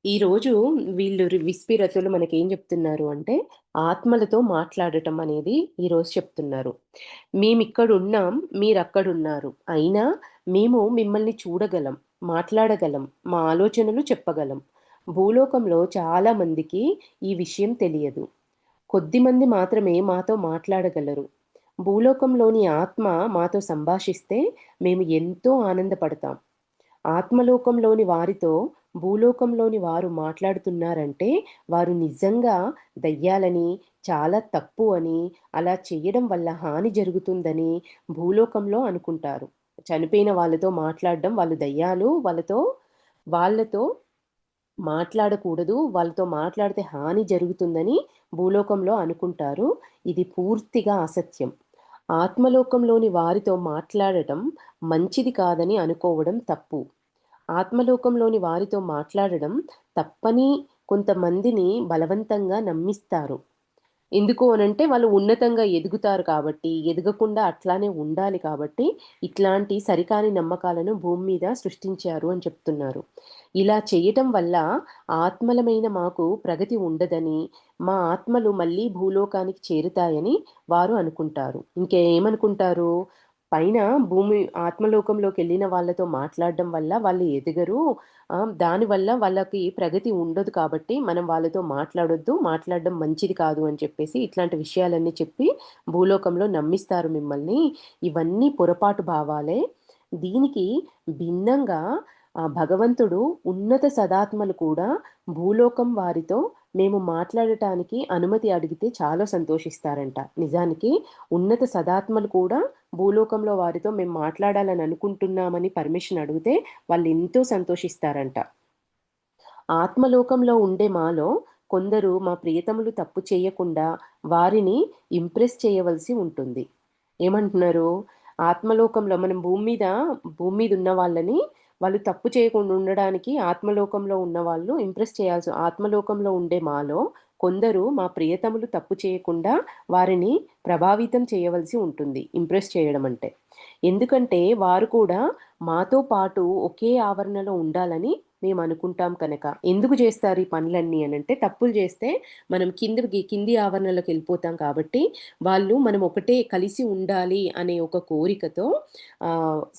ఈరోజు వీళ్ళు విస్పిరతులు మనకేం చెప్తున్నారు అంటే, ఆత్మలతో మాట్లాడటం అనేది ఈరోజు చెప్తున్నారు. మేమిక్కడున్నాం, మీరక్కడున్నారు. అయినా మేము మిమ్మల్ని చూడగలం, మాట్లాడగలం, మా ఆలోచనలు చెప్పగలం. భూలోకంలో చాలా మందికి ఈ విషయం తెలియదు. కొద్దిమంది మాత్రమే మాతో మాట్లాడగలరు. భూలోకంలోని ఆత్మ మాతో సంభాషిస్తే మేము ఎంతో ఆనందపడతాం. ఆత్మలోకంలోని వారితో భూలోకంలోని వారు మాట్లాడుతున్నారంటే, వారు నిజంగా దయ్యాలని, చాలా తప్పు అని, అలా చెయ్యడం వల్ల హాని జరుగుతుందని భూలోకంలో అనుకుంటారు. చనిపోయిన వాళ్ళతో మాట్లాడడం వాళ్ళు దయ్యాలు, వాళ్ళతో మాట్లాడకూడదు, వాళ్ళతో మాట్లాడితే హాని జరుగుతుందని భూలోకంలో అనుకుంటారు. ఇది పూర్తిగా అసత్యం. ఆత్మలోకంలోని వారితో మాట్లాడటం మంచిది కాదని అనుకోవడం తప్పు. ఆత్మలోకంలోని వారితో మాట్లాడడం తప్పని కొంతమందిని బలవంతంగా నమ్మిస్తారు. ఎందుకు అనంటే వాళ్ళు ఉన్నతంగా ఎదుగుతారు కాబట్టి, ఎదగకుండా అట్లానే ఉండాలి కాబట్టి, ఇట్లాంటి సరికాని నమ్మకాలను భూమి మీద సృష్టించారు అని చెప్తున్నారు. ఇలా చేయటం వల్ల ఆత్మలమైన మాకు ప్రగతి ఉండదని, మా ఆత్మలు మళ్ళీ భూలోకానికి చేరుతాయని వారు అనుకుంటారు. ఇంకేమనుకుంటారు? పైన భూమి ఆత్మలోకంలోకెళ్ళిన వాళ్ళతో మాట్లాడడం వల్ల వాళ్ళు ఎదగరు. దానివల్ల వాళ్ళకి ప్రగతి ఉండదు కాబట్టి మనం వాళ్ళతో మాట్లాడొద్దు. మాట్లాడడం మంచిది కాదు అని చెప్పేసి ఇట్లాంటి విషయాలన్నీ చెప్పి భూలోకంలో నమ్మిస్తారు మిమ్మల్ని. ఇవన్నీ పొరపాటు భావాలే. దీనికి భిన్నంగా భగవంతుడు ఉన్నత సదాత్మలు కూడా భూలోకం వారితో మేము మాట్లాడటానికి అనుమతి అడిగితే చాలా సంతోషిస్తారంట. నిజానికి ఉన్నత సదాత్మలు కూడా భూలోకంలో వారితో మేము మాట్లాడాలని అనుకుంటున్నామని పర్మిషన్ అడిగితే వాళ్ళెంతో సంతోషిస్తారంట. ఆత్మలోకంలో ఉండే మాలో కొందరు మా ప్రియతములు తప్పు చేయకుండా వారిని ఇంప్రెస్ చేయవలసి ఉంటుంది. ఏమంటున్నారు? ఆత్మలోకంలో మనం భూమి మీద ఉన్న వాళ్ళని వాళ్ళు తప్పు చేయకుండా ఉండడానికి ఆత్మలోకంలో ఉన్నవాళ్ళు ఇంప్రెస్ చేయాల్సి ఆత్మలోకంలో ఉండే మాలో కొందరు మా ప్రియతములు తప్పు చేయకుండా వారిని ప్రభావితం చేయవలసి ఉంటుంది. ఇంప్రెస్ చేయడం అంటే. ఎందుకంటే వారు కూడా మాతో పాటు ఒకే ఆవరణలో ఉండాలని మేమనుకుంటాం కనక. ఎందుకు జేస్తారు ఈ పనులన్నీ అనంటే, తప్పులు జేస్తే మనం కింది ఆవరణలోకెళ్ళిపోతాం కాబట్టి, మనం ఒకటే కలిసి ఉండాలి అనే ఒక కోరికతో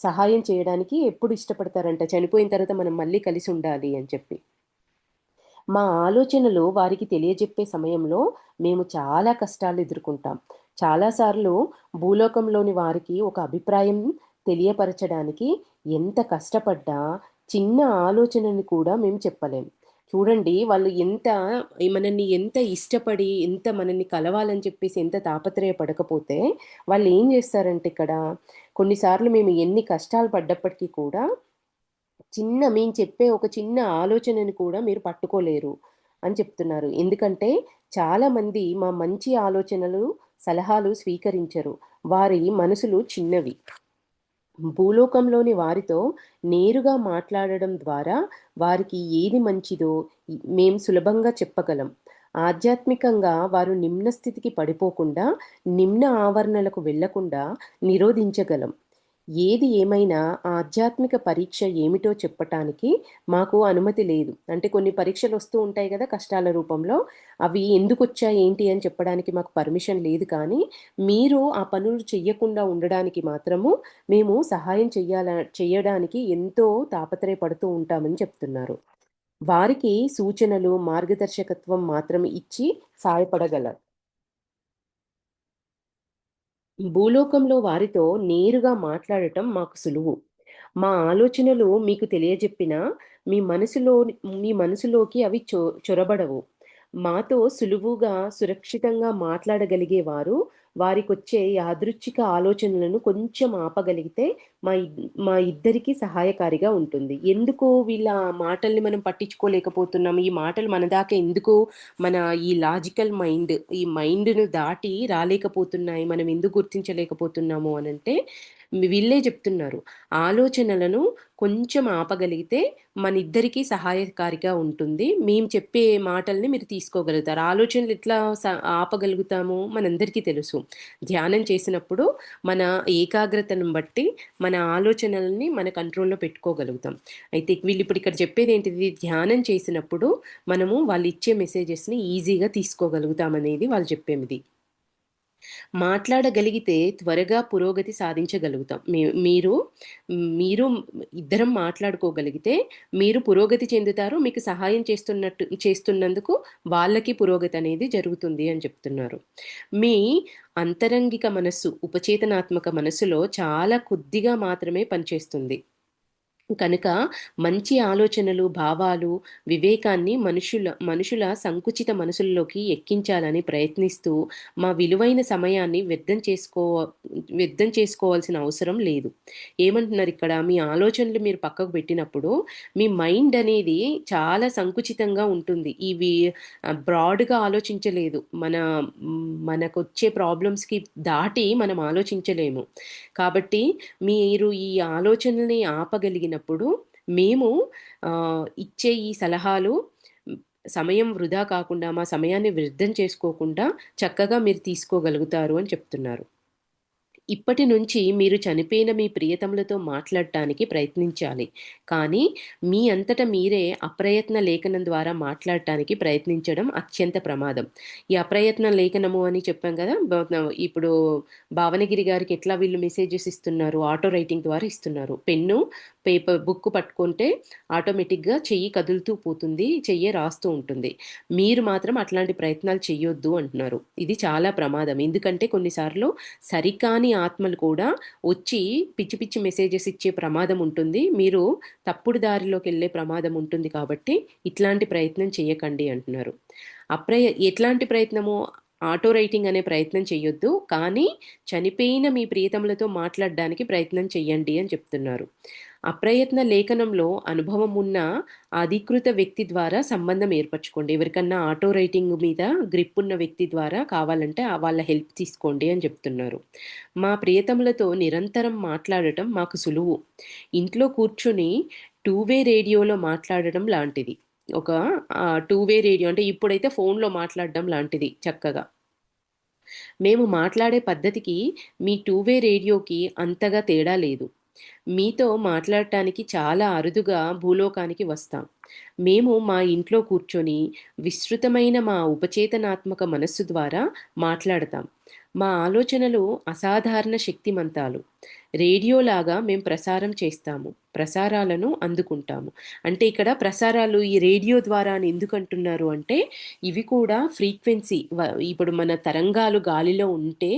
సహాయం చేయడానికి ఎప్పుడు ఇష్టపడతారంట, చనిపోయిన తర్వాత మనం మళ్ళీ కలిసి ఉండాలి అని చెప్పి. మా ఆలోచనలు వారికి తెలియజెప్పే సమయంలో మేము చాలా కష్టాలు ఎదుర్కొంటాం. చాలా సార్లు భూలోకంలోని వారికి ఒక అభిప్రాయం తెలియపరచడానికి ఎంత కష్టపడ్డా, చిన్న ఆలోచనని కూడా మేము చెప్పలేం. చూడండి వాళ్ళు మనల్ని ఎంత ఇష్టపడి, ఎంత మనల్ని కలవాలని చెప్పేసి ఎంత తాపత్రయపడకపోతే, వాళ్ళేం జేస్తారంటే ఇక్కడ, కొన్నిసార్లు మేము ఎన్ని కష్టాలు పడ్డప్పటికి కూడా మేము చెప్పే ఒక చిన్న ఆలోచనని కూడా మీరు పట్టుకోలేరు అని చెప్తున్నారు. ఎందుకంటే చాలామంది మా మంచి ఆలోచనలు, సలహాలు స్వీకరించరు. వారి మనసులు చిన్నవి. భూలోకంలోని వారితో నేరుగా మాట్లాడడం ద్వారా వారికి ఏది మంచిదో మేము సులభంగా చెప్పగలం. ఆధ్యాత్మికంగా వారు నిమ్న స్థితికి పడిపోకుండా, నిమ్న ఆవరణలకు వెళ్ళకుండా నిరోధించగలం. ఏది ఏమైనా ఆధ్యాత్మిక పరీక్ష ఏమిటో చెప్పటానికి మాకు అనుమతి లేదు. అంటే కొన్ని పరీక్షలొస్తూ ఉంటాయి గదా! కష్టాల రూపంలో. అవి ఎందుకొచ్చాయి, ఏంటి అని చెప్పడానికి మాకు పర్మిషన్ లేదు కానీ, మీరు ఆ పనులు చెయ్యకుండా ఉండడానికి మాత్రము మేము సహాయం చెయ్యడానికి ఎంతో తాపత్రయపడుతూ ఉంటామని చెప్తున్నారు. వారికి సూచనలు, మార్గదర్శకత్వం మాత్రం ఇచ్చి సాయపడగలం. భూలోకంలో వారితో నేరుగా మాట్లాడటం మాకు సులువు. మా ఆలోచనలు మీకు తెలియజెప్పినా, మీ మనసులోని మీ మనసులోకి అవి చొరబడవు. మాతో సులువుగా, సురక్షితంగా మాట్లాడగలిగేవారు, వారికొచ్చే యాదృచ్ఛిక ఆలోచనలను కొంచెం ఆపగలిగితే మా ఇద్దరికీ సహాయకారిగా ఉంటుంది. ఎందుకు వీళ్ళ మాటల్ని మనం పట్టించుకోలేకపోతున్నాం? ఈ మాటలు మన దాకా ఎందుకు మన ఈ లాజికల్ ఈ మైండ్‌ను దాటి రాలేకపోతున్నాయి. మనం ఎందుకు గుర్తించలేకపోతున్నాము అనంటే, వీళ్ళే చెప్తున్నారు. ఆలోచనలను కొంచెం ఆపగలిగితే మనిద్దరికీ సహాయకారిగా ఉంటుంది. మేము చెప్పే మాటల్ని మీరు తీసుకోగలుగుతారు. ఆలోచనలు ఎట్లా ఆపగలుగుతామో మనందరికీ తెలుసు. ధ్యానం చేసినప్పుడు మన ఏకాగ్రతను బట్టి మన ఆలోచనలని మన కంట్రోల్‌లో పెట్టుకోగలుగుతాం. అయితే వీళ్ళిప్పుడు ఇక్కడ చెప్పేదేంటిది, ధ్యానం చేసినప్పుడు మనము వాళ్ళిచ్చే మెసేజెస్‌ని ఈజీగా తీసుకోగలుగుతామనేది వాళ్ళు చెప్పేది. మాట్లాడగలిగితే త్వరగా పురోగతి సాధించగలుగుతాం. మీరు ఇద్దరం మాట్లాడుకోగలిగితే మీరు పురోగతి చెందుతారు. మీకు సహాయం చేస్తున్నందుకు వాళ్ళకి పురోగతి అనేది జరుగుతుంది అని చెప్తున్నారు. మీ అంతరంగిక మనస్సు, ఉపచేతనాత్మక మనస్సులో చాలా కొద్దిగా మాత్రమే పనిచేస్తుంది. కనుక మంచి ఆలోచనలు, భావాలు, వివేకాన్ని మనుషుల సంకుచిత మనసుల్లోకి ఎక్కించాలని ప్రయత్నిస్తూ మా విలువైన సమయాన్ని వ్యర్థం చేసుకోవాల్సిన అవసరం లేదు. ఏమంటున్నారు ఇక్కడ, మీ ఆలోచనలు మీరు పక్కకు పెట్టినప్పుడు మీ మైండ్ అనేది చాలా సంకుచితంగా ఉంటుంది. ఇవి బ్రాడ్‌గా ఆలోచించలేదు. మనకొచ్చే ప్రాబ్లమ్స్‌కి దాటి మనం ఆలోచించలేము. కాబట్టి మీరు ఈ ఆలోచనల్ని ఆపగలిగినప్పుడు మేము ఇచ్చే ఈ సలహాలు సమయం వృధా కాకుండా, మా సమయాన్ని వ్యర్థం చేసుకోకుండా చక్కగా మీరు తీసుకోగలుగుతారు అని చెప్తున్నారు. ఇప్పటి నుంచి మీరు చనిపోయిన మీ ప్రియతములతో మాట్లాడటానికి ప్రయత్నించాలి. కానీ మీ అంతట మీరే అప్రయత్న లేఖనం ద్వారా మాట్లాడటానికి ప్రయత్నించడం అత్యంత ప్రమాదం. ఈ అప్రయత్న లేఖనము అని చెప్పాం కదా! ఇప్పుడు భావనగిరి గారికి ఎట్లా వీళ్ళు మెసేజెస్ ఇస్తున్నారు, ఆటో రైటింగ్ ద్వారా ఇస్తున్నారు. పెన్ను, బుక్ పట్టుకుంటే ఆటోమేటిక్‌గా చెయ్యి కదులుతూ పోతుంది. చెయ్యే రాస్తూ ఉంటుంది. మీరు మాత్రం అట్లాంటి ప్రయత్నాలు చెయ్యొద్దు అంటున్నారు. ఇది చాలా ప్రమాదం. ఎందుకంటే కొన్నిసార్లు సరికాని ఆత్మలు కూడా వచ్చి పిచ్చి పిచ్చి మెసేజెస్ ఇచ్చే ప్రమాదం ఉంటుంది. మీరు తప్పుడు దారిలోకెళ్ళే ప్రమాదం ఉంటుంది కాబట్టి ఇట్లాంటి ప్రయత్నం చేయకండి అంటున్నారు. ఎట్లాంటి ప్రయత్నము? ఆటో రైటింగ్ అనే ప్రయత్నం చెయ్యొద్దు. కానీ చనిపోయిన మీ ప్రియతములతో మాట్లాడడానికి ప్రయత్నం చెయ్యండి అని చెప్తున్నారు. అప్రయత్న లేఖనంలో అనుభవం ఉన్న అధికృత వ్యక్తి ద్వారా సంబంధం ఏర్పరచుకోండి. ఎవరికన్నా ఆటో రైటింగ్ మీద గ్రిప్ ఉన్న వ్యక్తి ద్వారా కావాలంటే వాళ్ళ హెల్ప్ తీసుకోండి అని చెప్తున్నారు. మా ప్రియతములతో నిరంతరం మాట్లాడటం మాకు సులువు. ఇంట్లో కూర్చుని టూ వే రేడియోలో మాట్లాడటం లాంటిది. ఒక టూ వే రేడియో అంటే ఇప్పుడైతే ఫోన్‌లో మాట్లాడడం లాంటిది చక్కగా. మేము మాట్లాడే పద్ధతికి మీ టూ వే రేడియోకి అంతగా తేడా లేదు. మీతో మాట్లాడటానికి చాలా అరుదుగా భూలోకానికి వస్తాం. మేము మా ఇంట్లో కూర్చొని విస్తృతమైన మా ఉపచేతనాత్మక మనస్సు ద్వారా మాట్లాడతాం. మా ఆలోచనలు అసాధారణ శక్తిమంతాలు. రేడియోలాగా మేము ప్రసారం చేస్తాము. ప్రసారాలను అందుకుంటాము. అంటే ఇక్కడ ప్రసారాలు ఈ రేడియో ద్వారా అని ఎందుకు అంటున్నారు అంటే, ఇవి కూడా ఫ్రీక్వెన్సీ ఇప్పుడు మన తరంగాలు గాలిలో ఉంటే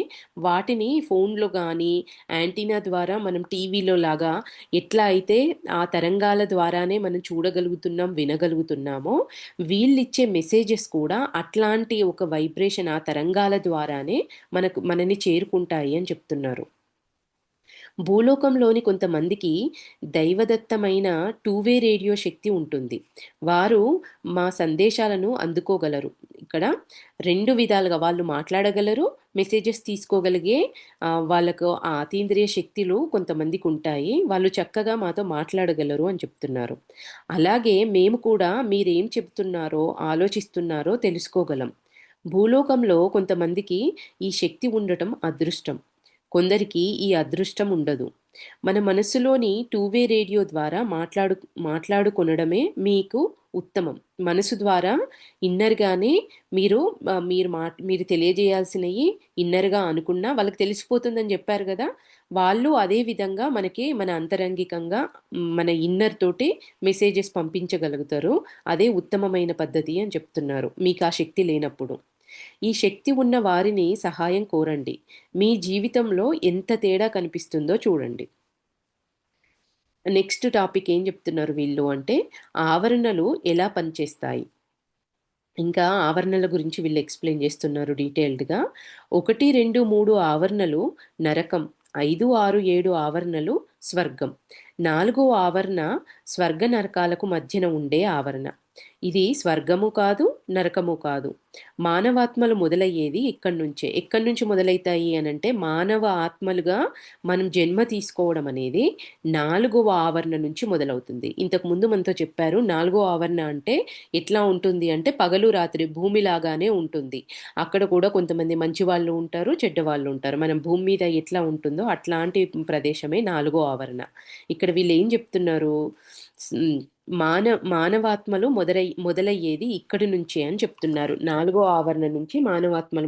వాటిని ఫోన్‌లో గానీ, యాంటీనా ద్వారా మనం టీవీలో లాగా ఎట్లా అయితే ఆ తరంగాల ద్వారానే మనం చూడగలుగుతున్నాం, వినగలుగుతున్నామో, వీళ్ళిచ్చే మెసేజెస్ కూడా అట్లాంటి ఒక వైబ్రేషన్ ఆ తరంగాల ద్వారానే మనని చేరుకుంటాయి అని చెప్తున్నారు. భూలోకంలోని కొంతమందికి దైవదత్తమైన టూ వే రేడియో శక్తి ఉంటుంది. వారు మా సందేశాలను అందుకోగలరు. ఇక్కడ 2 విధాలుగా వాళ్ళు మాట్లాడగలరు, మెసేజెస్ తీసుకోగలిగే వాళ్ళకు ఆ అతీంద్రియ శక్తులు కొంతమందికుంటాయి. వాళ్ళు చక్కగా మాతో మాట్లాడగలరు అని చెప్తున్నారు. అలాగే మేము కూడా మీరేం చెప్తున్నారో, ఆలోచిస్తున్నారో తెలుసుకోగలం. భూలోకంలో కొంతమందికి ఈ శక్తి ఉండటం అదృష్టం. కొందరికి ఈ అదృష్టం ఉండదు. మన మనస్సులోని టూ వే రేడియో ద్వారా మాట్లాడుకొనడమే మీకు ఉత్తమం. మనసు ద్వారా ఇన్నర్‌గానే మీరు మీరు తెలియజేయాల్సినయి ఇన్నర్‌గా అనుకున్నా వాళ్ళకి తెలిసిపోతుందని జెప్పారు గదా! వాళ్ళు అదే విధంగా మన అంతరంగికంగా మన ఇన్నర్ తోటి మెసేజెస్ పంపించగలుగుతారు. అదే ఉత్తమమైన పద్ధతి అని చెప్తున్నారు. మీకా శక్తి లేనప్పుడు. ఈ శక్తి ఉన్న వారిని సహాయం కోరండి. మీ జీవితంలో ఎంత తేడా కనిపిస్తుందో చూడండి. నెక్స్ట్ టాపిక్ ఏం చెప్తున్నారు వీళ్ళు అంటే, ఆవరణలు ఎలా పనిచేస్తాయి? ఇంకా ఆవరణల గురించి వీళ్ళు ఎక్స్‌ప్లెయిన్ చేస్తున్నారు డీటెయిల్డ్‌గా. 1, 2, 3 ఆవరణలు నరకం. 5, 6, 7 ఆవరణలు స్వర్గం. 4వ ఆవరణ స్వర్గ నరకాలకు మధ్యన ఉండే ఆవరణ. ఇది స్వర్గము కాదు, నరకము కాదు. మానవాత్మలు మొదలయ్యేది ఇక్కడి నుంచే. ఎక్కడి నుంచి మొదలైతాయి అనంటే, మానవ ఆత్మలుగా మనం జన్మ తీసుకోవడం అనేది 4వ ఆవరణ నుంచి మొదలవుతుంది. ఇంతకుముందు మనతో చెప్పారు 4వ ఆవరణ అంటే ఎట్లా ఉంటుంది అంటే, పగలు రాత్రి భూమిలాగానే ఉంటుంది. అక్కడ కూడా కొంతమంది మంచి వాళ్ళు ఉంటారు, చెడ్డవాళ్ళు ఉంటారు. మనం భూమి మీద ఎట్లా ఉంటుందో అట్లాంటి ప్రదేశమే 4వ ఆవరణ. ఇక్కడ వీళ్ళేం చెప్తున్నారు? హ్మ్. మానవాత్మలు మొదలయ్యేది ఇక్కడి నుంచే అని చెప్తున్నారు. 4వ ఆవరణ నుంచి మానవాత్మలు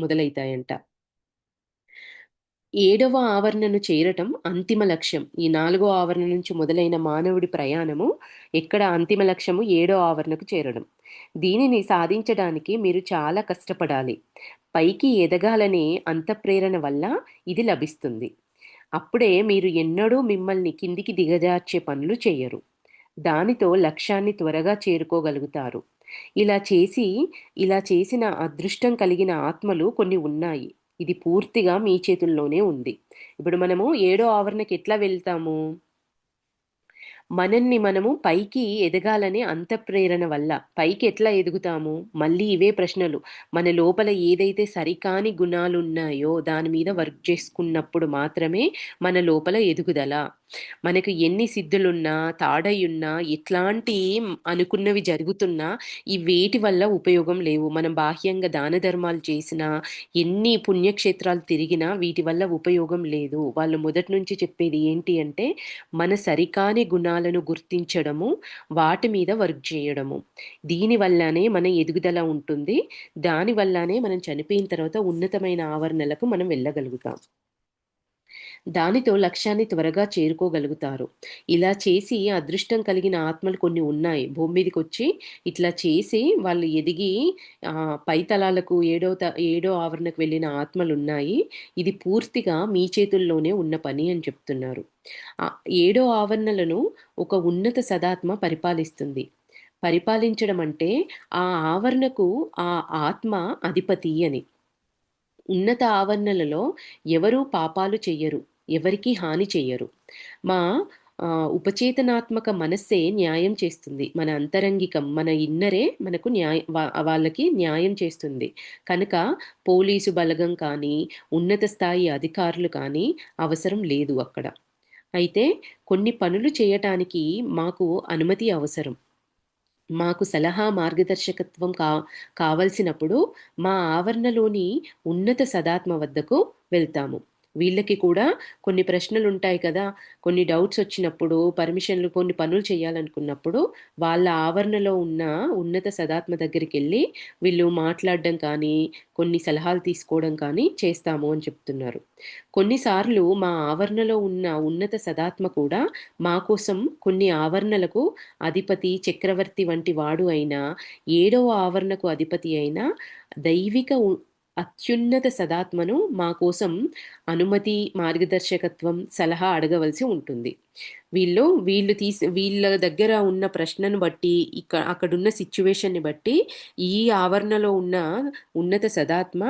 మొదలైతాయంట. 7వ ఆవరణను చేరటం అంతిమ లక్ష్యం. ఈ 4వ ఆవరణ నుంచి మొదలైన మానవుడి ప్రయాణము ఎక్కడ అంతిమ లక్ష్యము 7వ ఆవరణకు చేరడం. దీనిని సాధించడానికి మీరు చాలా కష్టపడాలి. పైకి ఎదగాలనే అంతఃప్రేరణ వల్ల ఇది లభిస్తుంది. అప్పుడే మీరు ఎన్నడూ మిమ్మల్ని కిందికి దిగజార్చే పనులు చెయ్యరు. దానితో లక్ష్యాన్ని త్వరగా చేరుకోగలుగుతారు. ఇలా చేసి ఇలా చేసిన అదృష్టం కలిగిన ఆత్మలు కొన్ని ఉన్నాయి. ఇది పూర్తిగా మీ చేతుల్లోనే ఉంది. ఇప్పుడు మనము ఏడో ఆవరణకి ఎట్లా వెళ్తాము? మనల్ని మనము పైకి ఎదగాలనే అంతఃప్రేరణ వల్ల. పైకి ఎట్లా ఎదుగుతాము? మళ్ళీ ఇవే ప్రశ్నలు. మన లోపల ఏదైతే సరికాని గుణాలున్నాయో దాని మీద వర్క్ చేసుకున్నప్పుడు మాత్రమే మన లోపల ఎదుగుదల. మనకు ఎన్ని సిద్ధులున్నా, తాడయ్యున్నా, ఎట్లాంటి అనుకున్నవి జరుగుతున్నా, ఈ వేటి వల్ల ఉపయోగం లేవు. మనం బాహ్యంగా దాన ధర్మాలు చేసినా, ఎన్ని పుణ్యక్షేత్రాలు తిరిగినా వీటి వల్ల ఉపయోగం లేదు. వాళ్ళు మొదటి నుంచి చెప్పేది ఏంటి అంటే, మన సరికాని గుణాలను గుర్తించడము, వాటి మీద వర్క్ చేయడము. దీనివల్లనే మన ఎదుగుదల ఉంటుంది. దానివల్లనే మనం చనిపోయిన తర్వాత ఉన్నతమైన ఆవరణలకు మనం వెళ్ళగలుగుతాం. దానితో లక్ష్యాన్ని త్వరగా చేరుకోగలుగుతారు. ఇలా చేసి అదృష్టం కలిగిన ఆత్మలు కొన్ని ఉన్నాయి. భూమి మీదకొచ్చి ఇట్లా చేసి వాళ్ళు ఎదిగి పై తలాలకు ఏడో ఆవరణకు వెళ్ళిన ఆత్మలున్నాయి. ఇది పూర్తిగా మీ చేతుల్లోనే ఉన్న పని అని చెప్తున్నారు. ఏడో ఆవరణలను ఒక ఉన్నత సదాత్మ పరిపాలిస్తుంది. పరిపాలించడం అంటే ఆ ఆవరణకు ఆ ఆత్మ అధిపతి అని. ఉన్నత ఆవరణలలో ఎవరూ పాపాలు చెయ్యరు. ఎవరికీ హాని చెయ్యరు. మా ఉపచేతనాత్మక మనస్సే న్యాయం చేస్తుంది. మన అంతరంగికం, మన ఇన్నరే మనకు వాళ్ళకి న్యాయం చేస్తుంది. కనుక పోలీసు బలగం కానీ, ఉన్నత స్థాయి అధికారులు కానీ అవసరం లేదు అక్కడ. అయితే కొన్ని పనులు చేయటానికి మాకు అనుమతి అవసరం. మాకు సలహా మార్గదర్శకత్వం కావలసినప్పుడు మా ఆవరణలోని ఉన్నత సదాత్మ వద్దకు వెళ్తాము. వీళ్ళకి కూడా కొన్ని ప్రశ్నలుంటాయి కదా! కొన్ని డౌట్స్ వచ్చినప్పుడు, పర్మిషన్‌లు కొన్ని పనులు చేయాలనుకున్నప్పుడు, వాళ్ళ ఆవరణలో ఉన్న ఉన్నత సదాత్మ దగ్గరికెళ్ళి వీళ్ళు మాట్లాడడం కానీ, కొన్ని సలహాలు తీసుకోవడం కానీ చేస్తాము అని చెప్తున్నారు. కొన్నిసార్లు మా ఆవరణలో ఉన్న ఉన్నత సదాత్మ కూడా మా కోసం కొన్ని ఆవరణలకు అధిపతి, చక్రవర్తి వంటి వాడు అయిన, ఏడవ ఆవరణకు అధిపతి అయిన దైవిక అత్యున్నత సదాత్మను మా కోసం అనుమతి, మార్గదర్శకత్వం, సలహా అడగవలసి ఉంటుంది. వీళ్ళ దగ్గర ఉన్న ప్రశ్నను బట్టి, అక్కడున్న సిట్యుయేషన్‌ని బట్టి, ఈ ఆవరణలో ఉన్న ఉన్నత సదాత్మ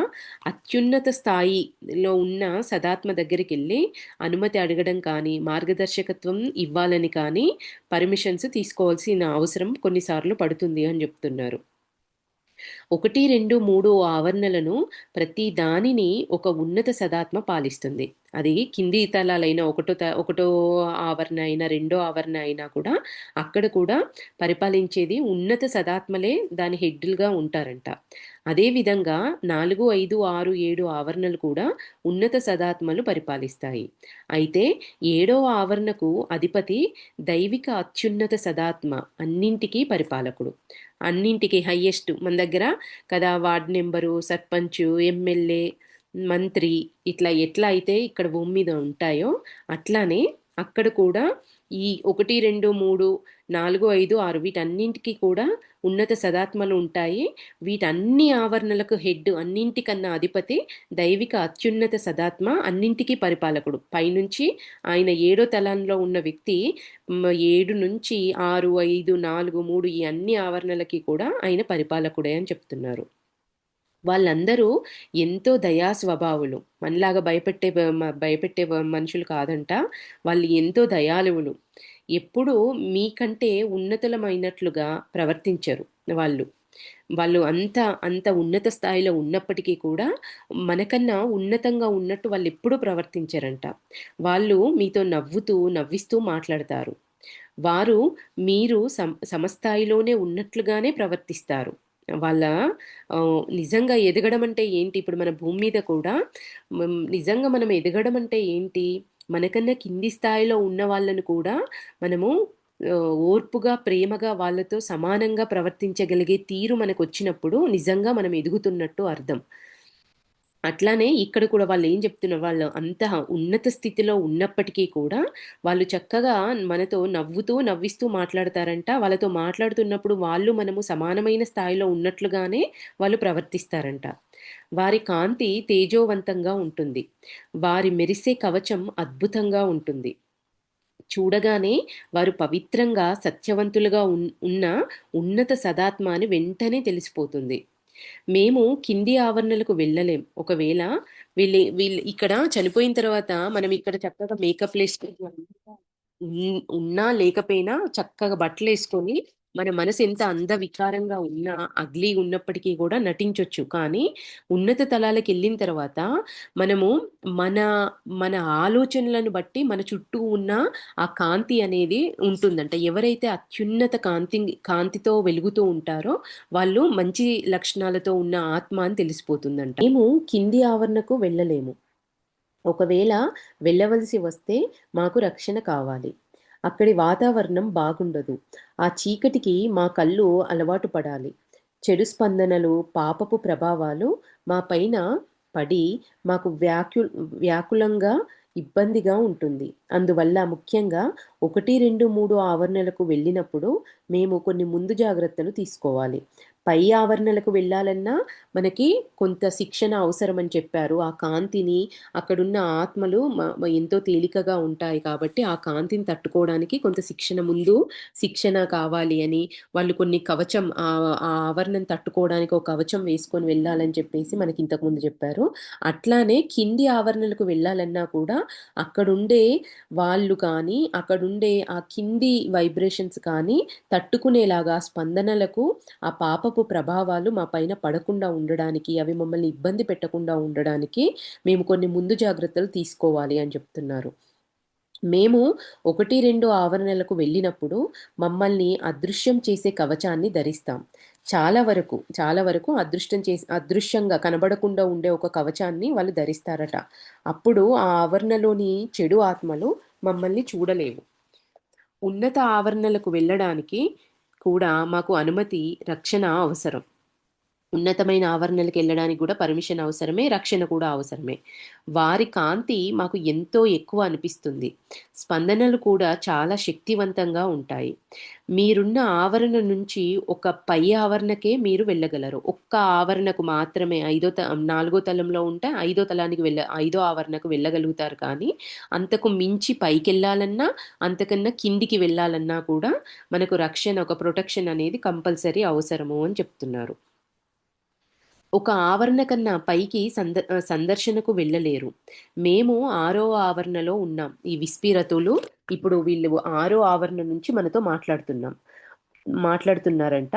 అత్యున్నత స్థాయిలో ఉన్న సదాత్మ దగ్గరికెళ్ళి అనుమతి అడగడం కానీ, మార్గదర్శకత్వం ఇవ్వాలని కానీ, పర్మిషన్స్ తీసుకోవాల్సిన అవసరం కొన్నిసార్లు పడుతుంది అని జెప్తున్నారు. 1, 2, 3 ఆవరణలను ప్రతి దానిని ఒక ఉన్నత సదాత్మ పాలిస్తుంది. అది కింది తలాలైన ఒకటో ఆవరణ అయినా, రెండో ఆవరణ అయినా కూడా అక్కడ కూడా పరిపాలించేది ఉన్నత సదాత్మలే దాని హెడ్‌లుగా ఉంటారంట. అదేవిధంగా 4, 5, 6, 7 ఆవరణలు కూడా ఉన్నత సదాత్మలు పరిపాలిస్తాయి. అయితే ఏడవ ఆవరణకు అధిపతి దైవిక అత్యున్నత సదాత్మ, అన్నింటికి పరిపాలకుడు. అన్నింటికి హైయెస్ట్ మన దగ్గర కదా, వార్డ్ నంబరు, సర్పంచు, ఎమ్మెల్యే, మంత్రి ఇట్లా ఎట్లా అయితే ఇక్కడ భూమి మీద ఉంటాయో అట్లానే అక్కడ కూడా ఈ 1, 2, 3, 4, 5, 6 వీటన్నింటికి కూడా ఉన్నత సదాత్మలు ఉంటాయి. వీటన్ని ఆవరణలకు హెడ్, అన్నింటికన్నా అధిపతి దైవిక అత్యున్నత సదాత్మ, అన్నింటికీ పరిపాలకుడు. పైనుంచి ఆయన ఏడో తలంలో ఉన్న వ్యక్తి 7 నుంచి 6, 5, 4, 3 ఈ అన్ని ఆవరణలకి కూడా ఆయన పరిపాలకుడే అని చెప్తున్నారు. వాళ్ళందరూ ఎంతో దయా స్వభావులు. మనలాగా భయపెట్టే మనుషులు కాదంట. వాళ్ళు ఎంతో దయాళువులు. ఎప్పుడూ మీకంటే ఉన్నతులమైనట్లుగా ప్రవర్తించరు వాళ్ళు. వాళ్ళు అంత ఉన్నత స్థాయిలో ఉన్నప్పటికీ కూడా, మనకన్నా ఉన్నతంగా ఉన్నట్టు వాళ్ళెప్పుడూ ప్రవర్తించరంట. వాళ్ళు మీతో నవ్వుతూ, నవ్విస్తూ మాట్లాడతారు. వారు మీరు సమస్థాయిలోనే ఉన్నట్లుగానే ప్రవర్తిస్తారు. వాళ్ళ నిజంగా ఎదగడం అంటే ఏంటి? ఇప్పుడు మన భూమి మీద కూడా నిజంగా మనం ఎదగడం అంటే ఏంటి? మనకన్నా కింది స్థాయిలో ఉన్న వాళ్ళను కూడా మనము ఓర్పుగా, ప్రేమగా వాళ్ళతో సమానంగా ప్రవర్తించగలిగే తీరు మనకొచ్చినప్పుడు నిజంగా మనం ఎదుగుతున్నట్టు అర్థం. అట్లానే ఇక్కడ కూడా వాళ్ళేం జెప్తున్నారు, వాళ్ళు అంత ఉన్నత స్థితిలో ఉన్నప్పటికీ కూడా, వాళ్ళు చక్కగా మనతో నవ్వుతూ, నవ్విస్తూ మాట్లాడతారంట. వాళ్ళతో మాట్లాడుతున్నప్పుడు వాళ్ళు, మనము సమానమైన స్థాయిలో ఉన్నట్లుగానే వాళ్ళు ప్రవర్తిస్తారంట. వారి కాంతి తేజోవంతంగా ఉంటుంది. వారి మెరిసే కవచం అద్భుతంగా ఉంటుంది. చూడగానే వారు పవిత్రంగా, సత్యవంతులుగా ఉన్న ఉన్నత సదాత్మ అని వెంటనే తెలిసిపోతుంది. మేము కింది ఆవరణలకు వెళ్ళలేం. ఒకవేళ వీళ్ళు ఇక్కడ చనిపోయిన తర్వాత మనం ఇక్కడ చక్కగా మేకప్‌లేసుకొని ఉన్నా లేకపోయినా చక్కగా బట్టలేసుకొని మన మనసు ఎంత అందవికారంగా ఉన్నా, అగ్లీగా ఉన్నప్పటికీ కూడా నటించొచ్చు. కానీ ఉన్నత తలాలకెళ్ళిన తర్వాత మనము మన మన ఆలోచనలను బట్టి మన చుట్టూ ఉన్న ఆ కాంతి అనేది ఉంటుందంట. ఎవరైతే అత్యున్నత కాంతితో వెలుగుతూ ఉంటారో వాళ్ళు మంచి లక్షణాలతో ఉన్న ఆత్మ అని తెలిసిపోతుందంట. మేము కింది ఆవరణకు వెళ్ళలేము. ఒకవేళ వెళ్ళవలసి వస్తే మాకు రక్షణ కావాలి. అక్కడి వాతావరణం బాగుండదు. ఆ చీకటికి మా కళ్ళు అలవాటు పడాలి. చెడు స్పందనలు, పాపపు ప్రభావాలు మా పైన పడి మాకు వ్యాకులంగా, ఇబ్బందిగా ఉంటుంది. అందువల్ల ముఖ్యంగా 1, 2, 3 ఆవరణలకు వెళ్ళినప్పుడు మేము కొన్ని ముందు జాగ్రత్తలు తీసుకోవాలి. పై ఆవరణలకు వెళ్ళాలన్నా మనకి కొంత శిక్షణ అవసరమని చెప్పారు. ఆ కాంతిని, అక్కడున్న ఆత్మలు ఎంతో తేలికగా ఉంటాయి కాబట్టి, ఆ కాంతిని తట్టుకోవడానికి కొంత శిక్షణ కావాలి అని, వాళ్ళు కొన్ని కవచం ఆ ఆవరణం తట్టుకోవడానికి ఒక కవచం వేసుకొని వెళ్ళాలని చెప్పేసి మనకి ఇంతకుముందు చెప్పారు. అట్లానే కింది ఆవరణలకు వెళ్ళాలన్నా కూడా అక్కడుండే వాళ్ళు కానీ, అక్కడుండే ఆ కింది వైబ్రేషన్స్ కానీ తట్టుకునేలాగా స్పందనలకు ఆ పాపపు ప్రభావాలు మా పైన పడకుండా ఉండడానికి, అవి మమ్మల్ని ఇబ్బంది పెట్టకుండా ఉండడానికి మేము కొన్ని ముందు జాగ్రత్తలు తీసుకోవాలి అని చెప్తున్నారు. మేము 1, 2 ఆవరణలకు వెళ్ళినప్పుడు మమ్మల్ని అదృశ్యం చేసే కవచాన్ని ధరిస్తాం. చాలా వరకు అదృశ్యంగా కనబడకుండా ఉండే ఒక కవచాన్ని వాళ్ళు ధరిస్తారట. అప్పుడు ఆ ఆవరణలోని చెడు ఆత్మలు మమ్మల్ని చూడలేవు. ఉన్నత ఆవరణలకు వెళ్ళడానికి కూడా మాకు అనుమతి, రక్షణ అవసరం. ఉన్నతమైన ఆవరణలకెళ్ళడానికి గూడా పర్మిషన్ అవసరమే. రక్షణ కూడా అవసరమే. వారి కాంతి మాకు ఎంతో ఎక్కువ అనిపిస్తుంది. స్పందనలు కూడా చాలా శక్తివంతంగా ఉంటాయి. మీరున్న ఆవరణ నుంచి ఒక పై ఆవరణకే మీరు వెళ్ళగలరు. ఒక్క ఆవరణకు మాత్రమే నాలుగో తలంలో ఉంటే ఐదో ఆవరణకు వెళ్ళగలుగుతారు కానీ, అంతకు మించి పైకెళ్ళాలన్నా, అంతకన్నా కిందికి వెళ్ళాలన్నా కూడా మనకు రక్షణ, ఒక ప్రొటెక్షన్ అనేది కంపల్సరీ అవసరము అని చెప్తున్నారు. ఒక ఆవరణ కన్నా పైకి సందర్శనకు వెళ్ళలేరు. మేము 6వ ఆవరణలో ఉన్నాం. ఈ విస్పిరతులు ఇప్పుడు వీళ్ళు 6 ఆవరణ నుంచి మనతో మాట్లాడుతున్నారంట.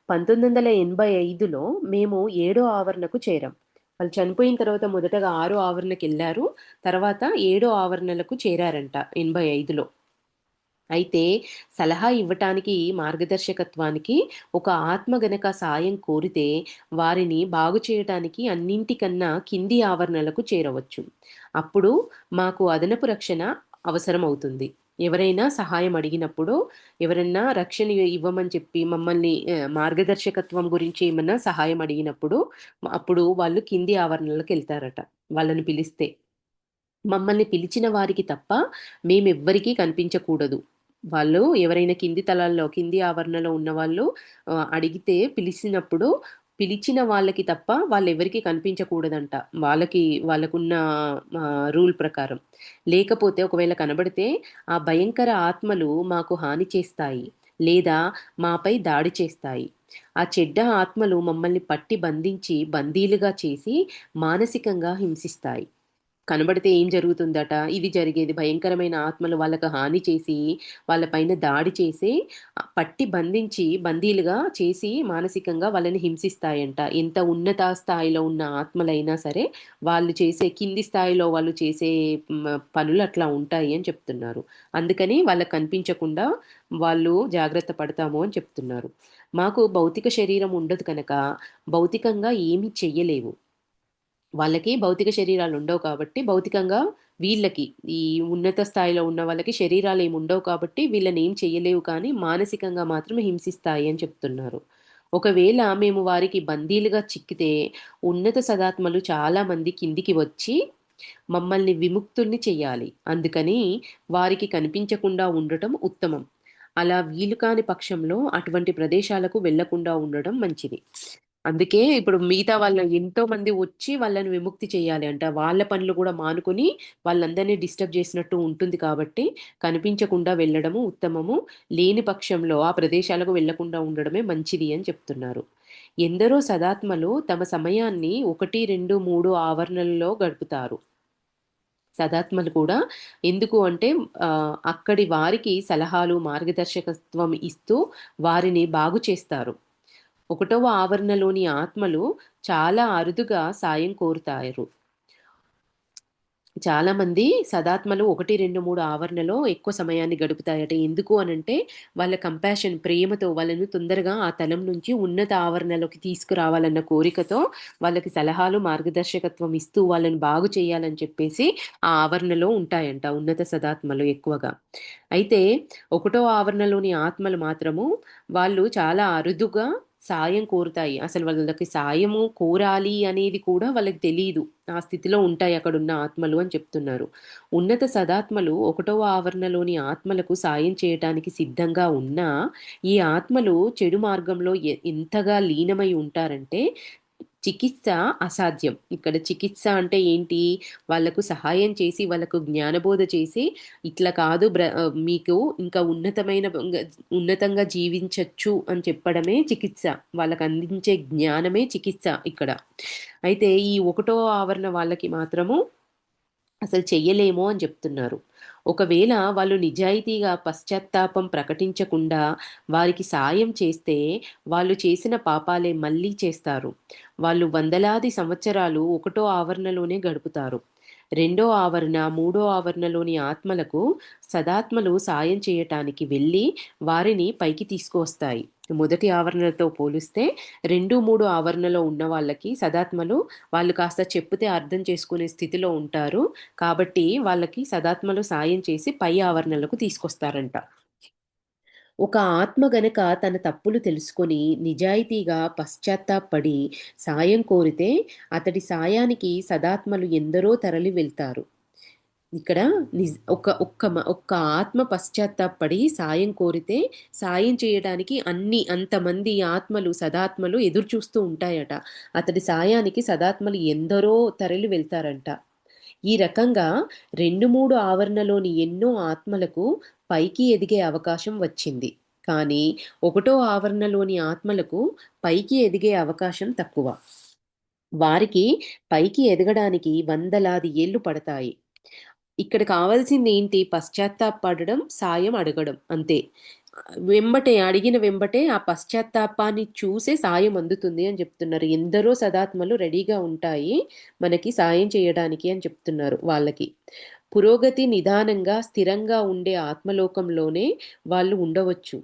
1985లో మేము 7 ఆవరణకు చేరాం. వాళ్ళు చనిపోయిన తర్వాత మొదటగా 6 ఆవరణకెళ్లారు. తర్వాత 7 ఆవరణలకు చేరారంట 85లో. అయితే సలహా ఇవ్వటానికి, మార్గదర్శకత్వానికి ఒక ఆత్మ గనక సాయం కోరితే వారిని బాగు చేయటానికి అన్నింటికన్నా కింది ఆవరణలకు చేరవచ్చు. అప్పుడు మాకు అదనపు రక్షణ అవసరమవుతుంది. ఎవరైనా సహాయం అడిగినప్పుడు, ఎవరైనా రక్షణ ఇవ్వమని చెప్పి మమ్మల్ని మార్గదర్శకత్వం గురించి ఏమన్నా సహాయం అడిగినప్పుడు, అప్పుడు వాళ్ళు కింది ఆవరణలకెళ్తారట వాళ్ళని పిలిస్తే. మమ్మల్ని పిలిచిన వారికి తప్ప మేమెవ్వరికీ కనిపించకూడదు. వాళ్ళు ఎవరైనా కింది ఆవరణలో ఉన్నవాళ్ళు అడిగితే పిలిచినప్పుడు, పిలిచిన వాళ్ళకి తప్ప వాళ్ళెవరికీ కనిపించకూడదంట. వాళ్ళకున్న రూల్ ప్రకారం. లేకపోతే ఒకవేళ కనబడితే ఆ భయంకర ఆత్మలు మాకు హాని చేస్తాయి. లేదా మాపై దాడి చేస్తాయి. ఆ చెడ్డ ఆత్మలు మమ్మల్ని పట్టి బంధించి బందీలుగా చేసి మానసికంగా హింసిస్తాయి. కనబడితే ఏం జరుగుతుందట, ఇది జరిగేది. భయంకరమైన ఆత్మలు వాళ్ళకి హాని చేసి, వాళ్ళ పైన దాడి చేసి, పట్టి బంధించి, బందీలుగా చేసి మానసికంగా వాళ్ళని హింసిస్తాయంట. ఎంత ఉన్నత స్థాయిలో ఉన్న ఆత్మలైనా సరే, వాళ్ళు చేసే కింది స్థాయిలో వాళ్ళు చేసే పనులు అట్లా ఉంటాయి అని చెప్తున్నారు. అందుకని వాళ్ళకి కనిపించకుండా వాళ్ళు జాగ్రత్త పడతాము అని చెప్తున్నారు. మాకు భౌతిక శరీరం ఉండదు కనుక, భౌతికంగా ఏమీ చెయ్యలేవు. వాళ్ళకి భౌతిక శరీరాలు ఉండవు కాబట్టి, భౌతికంగా వీళ్ళకి ఈ ఉన్నత స్థాయిలో ఉన్న వాళ్ళకి శరీరాలు ఏమి ఉండవు కాబట్టి, వీళ్ళని ఏం చెయ్యలేవు కానీ, మానసికంగా మాత్రం హింసిస్తాయి అని చెప్తున్నారు. ఒకవేళ మేము వారికి బందీలుగా చిక్కితే, ఉన్నత సదాత్మలు చాలామంది కిందికి వచ్చి, మమ్మల్ని విముక్తుల్ని చెయ్యాలి. అందుకని వారికి కనిపించకుండా ఉండటం ఉత్తమం. అలా వీలు కాని పక్షంలో అటువంటి ప్రదేశాలకు వెళ్ళకుండా ఉండడం మంచిది. అందుకే ఇప్పుడు మిగతా వాళ్ళు ఎంతో మంది వచ్చి వాళ్ళని విముక్తి చేయాలి అంట. వాళ్ళ పనులు కూడా మానుకొని వాళ్ళందరినీ డిస్టర్బ్ చేసినట్టు ఉంటుంది కాబట్టి కనిపించకుండా వెళ్ళడము ఉత్తమము. లేని పక్షంలో ఆ ప్రదేశాలకు వెళ్ళకుండా ఉండడమే మంచిది అని చెప్తున్నారు. ఎందరో సదాత్మలు తమ సమయాన్ని 1, 2, 3 ఆవరణలలో గడుపుతారు. సదాత్మలు కూడా ఎందుకు అంటే అక్కడి వారికి సలహాలు, మార్గదర్శకత్వం ఇస్తూ వారిని బాగు చేస్తారు. 1వ ఆవరణలోని ఆత్మలు చాలా అరుదుగా సాయం కోరుతారు. చాలామంది సదాత్మలు 1, 2, 3 ఆవరణలో ఎక్కువ సమయాన్ని గడుపుతాయట. ఎందుకు అనంటే వాళ్ళ కంపాషన్ ప్రేమతో వాళ్ళను తొందరగా ఆ తలం నుంచి ఉన్నత ఆవరణలోకి తీసుకురావాలన్న కోరికతో వాళ్ళకి సలహాలు, మార్గదర్శకత్వం ఇస్తూ వాళ్ళని బాగు చేయాలని చెప్పేసి ఆ ఆవరణలో ఉంటాయంట ఉన్నత సదాత్మలు ఎక్కువగా. అయితే 1వ ఆవరణలోని ఆత్మలు మాత్రము వాళ్ళు చాలా అరుదుగా సాయం కోరుతాయి. అసలు వాళ్ళకి సాయము కోరాలి అనేది కూడా వాళ్ళకి తెలీదు. ఆ స్థితిలో ఉంటాయి అక్కడున్న ఆత్మలు అని చెప్తున్నారు. ఉన్నత సదాత్మలు 1వ ఆవరణలోని ఆత్మలకు సాయం చేయటానికి సిద్ధంగా ఉన్నా, ఈ ఆత్మలు చెడు మార్గంలో ఎంతగా లీనమై ఉంటారంటే చికిత్స అసాధ్యం. ఇక్కడ చికిత్స అంటే ఏంటి? వాళ్ళకు సహాయం చేసి, వాళ్ళకు జ్ఞానబోధ చేసి, ఇట్లా కాదు మీకు ఇంకా ఉన్నతంగా జీవించొచ్చు అని చెప్పడమే చికిత్స. వాళ్ళకందించే జ్ఞానమే చికిత్స ఇక్కడ. అయితే ఈ 1వ ఆవరణ వాళ్ళకి మాత్రము అసలు చెయ్యలేము అని చెప్తున్నారు. ఒకవేళ వాళ్ళు నిజాయితీగా పశ్చాత్తాపం ప్రకటించకుండా వారికి సాయం చేస్తే, వాళ్ళు చేసిన పాపాలే మళ్ళీ చేస్తారు. వాళ్ళు వందలాది సంవత్సరాలు 1వ ఆవరణలోనే గడుపుతారు. 2వ ఆవరణ, 3వ ఆవరణలోని ఆత్మలకు సదాత్మలు సాయం చేయటానికి వెళ్ళి వారిని పైకి తీసుకువస్తాయి. మొదటి ఆవరణతో పోలిస్తే 2, 3 ఆవరణలో ఉన్న వాళ్ళకి సదాత్మలు వాళ్ళు కాస్త చెప్తే అర్థం చేసుకునే స్థితిలో ఉంటారు. కాబట్టి వాళ్ళకి సదాత్మలు సాయం చేసి పై ఆవరణలకు తీసుకొస్తారంట. ఒక ఆత్మ గనక తన తప్పులు తెలుసుకొని నిజాయితీగా పశ్చాత్తాపపడి సాయం కోరితే అతడి సాయానికి సదాత్మలు ఎందరో తరలి వెళ్తారు. ఇక్కడ ఒక్క ఆత్మ పశ్చాత్తాపపడి సాయం కోరితే సాయం చేయడానికి అంతమంది ఆత్మలు సదాత్మలు ఎదురు చూస్తూ ఉంటాయట. అతడి సాయానికి సదాత్మలు ఎందరో తరలి వెళ్తారంట. ఈ రకంగా 2, 3 ఆవరణలోని ఎన్నో ఆత్మలకు పైకి ఎదిగే అవకాశం వచ్చింది. కానీ 1వ ఆవరణలోని ఆత్మలకు పైకి ఎదిగే అవకాశం తక్కువ. వారికి పైకి ఎదగడానికి వందలాది ఏళ్లు పడతాయి. ఇక్కడ కావాల్సింది ఏంటి? పశ్చాత్తాపపడడం, సాయం అడగడం అంతే. అడిగిన వెంబటే ఆ పశ్చాత్తాపాన్ని చూసే సాయం అందుతుంది అని చెప్తున్నారు. ఎందరో సదాత్మలు రెడీగా ఉంటాయి మనకి సాయం చేయడానికి అని చెప్తున్నారు వాళ్ళకి. పురోగతి నిదానంగా, స్థిరంగా ఉండే ఆత్మలోకంలోనే వాళ్ళు ఉండవచ్చు.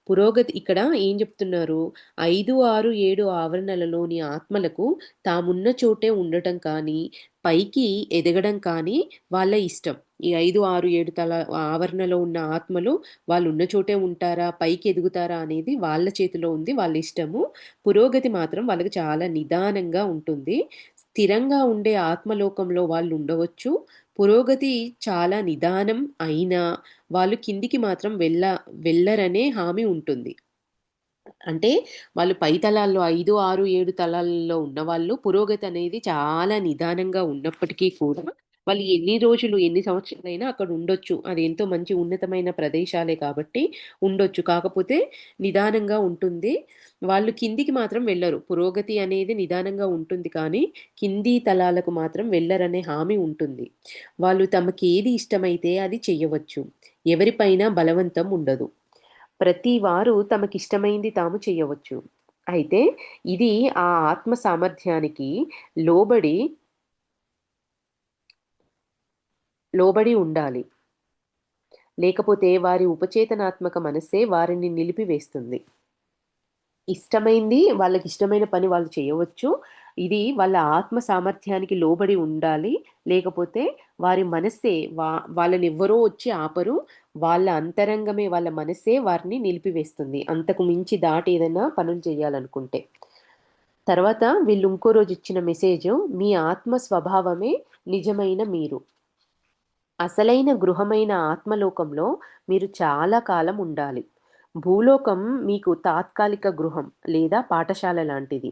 పురోగతి ఇక్కడ ఏం చెప్తున్నారు? 5, 6, 7 ఆవరణలలోని ఆత్మలకు తామున్న చోటే ఉండటం కానీ, పైకి ఎదగడం కానీ వాళ్ళ ఇష్టం. ఈ 5, 6, 7 ఆవరణలో ఉన్న ఆత్మలు వాళ్ళున్న చోటే ఉంటారా? పైకి ఎదుగుతారా? అనేది వాళ్ళ చేతిలో ఉంది. వాళ్ళ ఇష్టము. పురోగతి మాత్రం వాళ్ళకి చాలా నిదానంగా ఉంటుంది. స్థిరంగా ఉండే ఆత్మలోకంలో వాళ్ళు ఉండవచ్చు. పురోగతి చాలా నిదానం అయినా వాళ్ళు కిందికి మాత్రం వెళ్ళరనే హామీ ఉంటుంది. అంటే వాళ్ళు పై తలాల్లో 5, 6, 7 తలాల్లో ఉన్నవాళ్ళు పురోగతి అనేది చాలా నిదానంగా ఉన్నప్పటికీ కూడా వాళ్ళు ఎన్ని రోజులు, ఎన్ని సంవత్సరాలైనా అక్కడ ఉండొచ్చు. అది ఎంతో మంచి ఉన్నతమైన ప్రదేశాలే కాబట్టి ఉండొచ్చు. కాకపోతే నిదానంగా ఉంటుంది. వాళ్ళు కిందికి మాత్రం వెళ్లరు. పురోగతి అనేది నిదానంగా ఉంటుంది కానీ, కింది తలాలకు మాత్రం వెళ్లరనే హామీ ఉంటుంది. వాళ్ళు తమకేది ఇష్టమైతే అది చెయ్యవచ్చు. ఎవరిపైనా బలవంతం ఉండదు. ప్రతి వారు తమకిష్టమైంది తాము చెయ్యవచ్చు. అయితే ఇది ఆ ఆత్మ సామర్థ్యానికి లోబడి లోబడి ఉండాలి. లేకపోతే వారి ఉపచేతనాత్మక మనస్సే వారిని నిలిపివేస్తుంది. ఇష్టమైంది వాళ్ళకిష్టమైన పని వాళ్ళు చేయవచ్చు. ఇది వాళ్ళ ఆత్మ సామర్థ్యానికి లోబడి ఉండాలి. లేకపోతే వారి మనస్సే వాళ్ళనెవ్వరో వచ్చి ఆపరు. వాళ్ళ అంతరంగమే, వాళ్ళ మనస్సే వారిని నిలిపివేస్తుంది. అంతకు మించి దాటి ఏదైనా పనులు చేయాలనుకుంటే. తర్వాత వీళ్ళు ఇంకో రోజు ఇచ్చిన మెసేజు, మీ ఆత్మ స్వభావమే నిజమైన మీరు. అసలైన గృహమైన ఆత్మలోకంలో మీరు చాలా కాలం ఉండాలి. భూలోకం మీకు తాత్కాలిక గృహం లేదా పాఠశాల లాంటిది.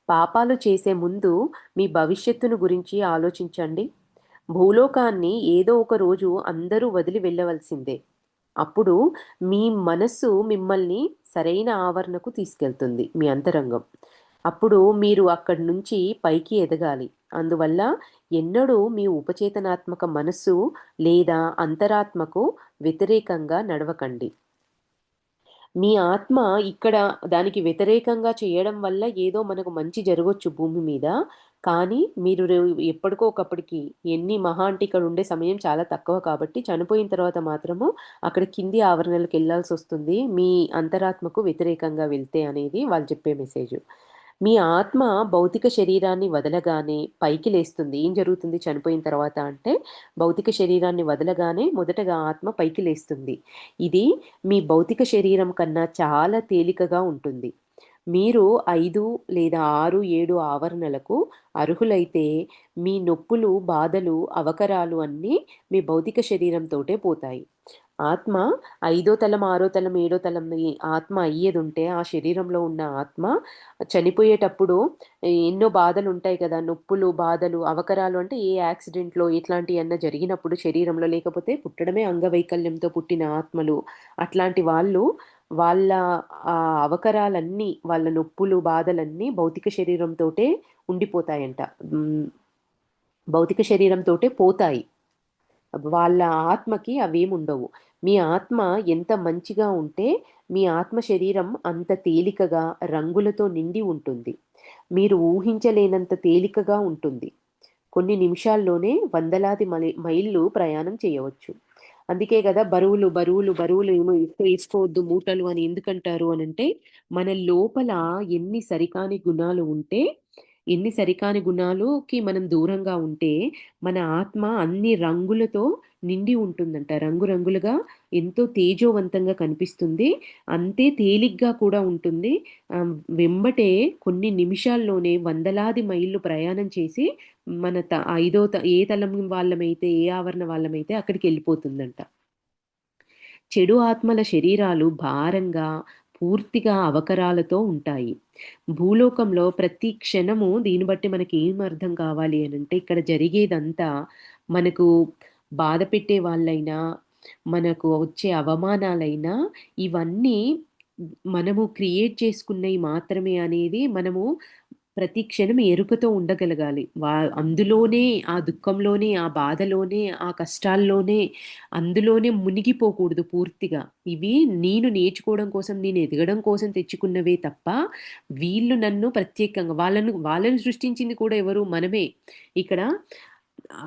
పాపాలు చేసే ముందు మీ భవిష్యత్తును గురించి ఆలోచించండి. భూలోకాన్ని ఏదో ఒక రోజు అందరూ వదిలి వెళ్ళవలసిందే. అప్పుడు మీ మనస్సు మిమ్మల్ని సరైన ఆవరణకు తీసుకెళ్తుంది, మీ అంతరంగం. అప్పుడు మీరు అక్కడి నుంచి పైకి ఎదగాలి. అందువల్ల ఎన్నడూ మీ ఉపచేతనాత్మక మనస్సు లేదా అంతరాత్మకు వ్యతిరేకంగా నడవకండి. మీ ఆత్మ ఇక్కడ దానికి వ్యతిరేకంగా చేయడం వల్ల ఏదో మనకు మంచి జరగొచ్చు భూమి మీద. కానీ మీరు ఎప్పటికో ఒకప్పటికి మహా అంటే ఇక్కడ ఉండే సమయం చాలా తక్కువ కాబట్టి చనిపోయిన తర్వాత మాత్రము అక్కడ కింది ఆవరణలకెళ్ళాల్సొస్తుంది. మీ అంతరాత్మకు వ్యతిరేకంగా వెళ్తే అనేది వాళ్ళు చెప్పే మెసేజు. మీ ఆత్మ భౌతిక శరీరాన్ని వదలగానే పైకి లేస్తుంది. ఏం జరుగుతుంది చనిపోయిన తర్వాత అంటే, భౌతిక శరీరాన్ని వదలగానే మొదటగా ఆత్మ పైకి లేస్తుంది. ఇది మీ భౌతిక శరీరం కన్నా చాలా తేలికగా ఉంటుంది. మీరు 5 లేదా 6, 7 ఆవరణలకు అర్హులైతే మీ నొప్పులు, బాధలు, అవకరాలు అన్నీ మీ భౌతిక శరీరంతోటే పోతాయి. ఆత్మ ఐదో తలం, ఆరో తలం, ఏడో తలంని ఆత్మ అయ్యేదుంటే ఆ శరీరంలో ఉన్న ఆత్మ చనిపోయేటప్పుడు ఎన్నో బాధలుంటాయి కదా! నొప్పులు, బాధలు, అవకరాలు అంటే ఏ యాక్సిడెంట్‌లో ఇట్లాంటియన్నా జరిగినప్పుడు శరీరంలో లేకపోతే పుట్టడమే అంగవైకల్యంతో పుట్టిన ఆత్మలు అట్లాంటి వాళ్ళు వాళ్ళ అవకరాలన్నీ, వాళ్ళ నొప్పులు, బాధలన్నీ భౌతిక శరీరంతోటే ఉండిపోతాయంట. హ్మ్. భౌతిక శరీరంతోటే పోతాయి. వాళ్ళ ఆత్మకి అవేముండవు. మీ ఆత్మ ఎంత మంచిగా ఉంటే, మీ ఆత్మ శరీరం అంత తేలికగా, రంగులతో నిండి ఉంటుంది. మీరు ఊహించలేనంత తేలికగా ఉంటుంది. కొన్ని నిమిషాల్లోనే వందలాది మైళ్ళు ప్రయాణం చేయవచ్చు. అందుకే గదా! బరువులు ఏమో ఏసుకోవద్దు మూటలు అని ఎందుకంటారు అనంటే, మన లోపల ఎన్ని సరికాని గుణాలు ఉంటే, ఎన్ని సరికాని గుణాలుకి మనం దూరంగా ఉంటే, మన ఆత్మ అన్ని రంగులతో నిండి ఉంటుందంట. రంగురంగులుగా ఎంతో తేజోవంతంగా కనిపిస్తుంది. అంతే తేలిగ్గా కూడా ఉంటుంది. వెంబటే కొన్ని నిమిషాల్లోనే వందలాది మైళ్ళు ప్రయాణం చేసి మన ఐదో ఏ తలం వాళ్ళమైతే, ఏ ఆవరణ వాళ్ళమైతే అక్కడికెళ్ళిపోతుందంట. చెడు ఆత్మల శరీరాలు భారంగా, పూర్తిగా అవకరాలతో ఉంటాయి. భూలోకంలో ప్రతి క్షణము దీన్ని బట్టి మనకేం అర్థం కావాలి అనంటే, ఇక్కడ జరిగేదంతా మనకు బాధ పెట్టే వాళ్ళైనా, మనకు వచ్చే అవమానాలైనా, ఇవన్నీ మనము క్రియేట్ చేసుకున్నయి మాత్రమే అనేది మనము ప్రతి క్షణం ఎరుకతో ఉండగలగాలి. అందులోనే, ఆ దుఃఖంలోనే, ఆ బాధలోనే, ఆ కష్టాల్లోనే, అందులోనే మునిగిపోకూడదు పూర్తిగా. ఇవి నేను నేర్చుకోవడం కోసం, నేను ఎదగడం కోసం తెచ్చుకున్నవే తప్ప, వీళ్ళు నన్ను ప్రత్యేకంగా వాళ్ళని సృష్టించింది కూడా ఎవరు? మనమే. ఇక్కడ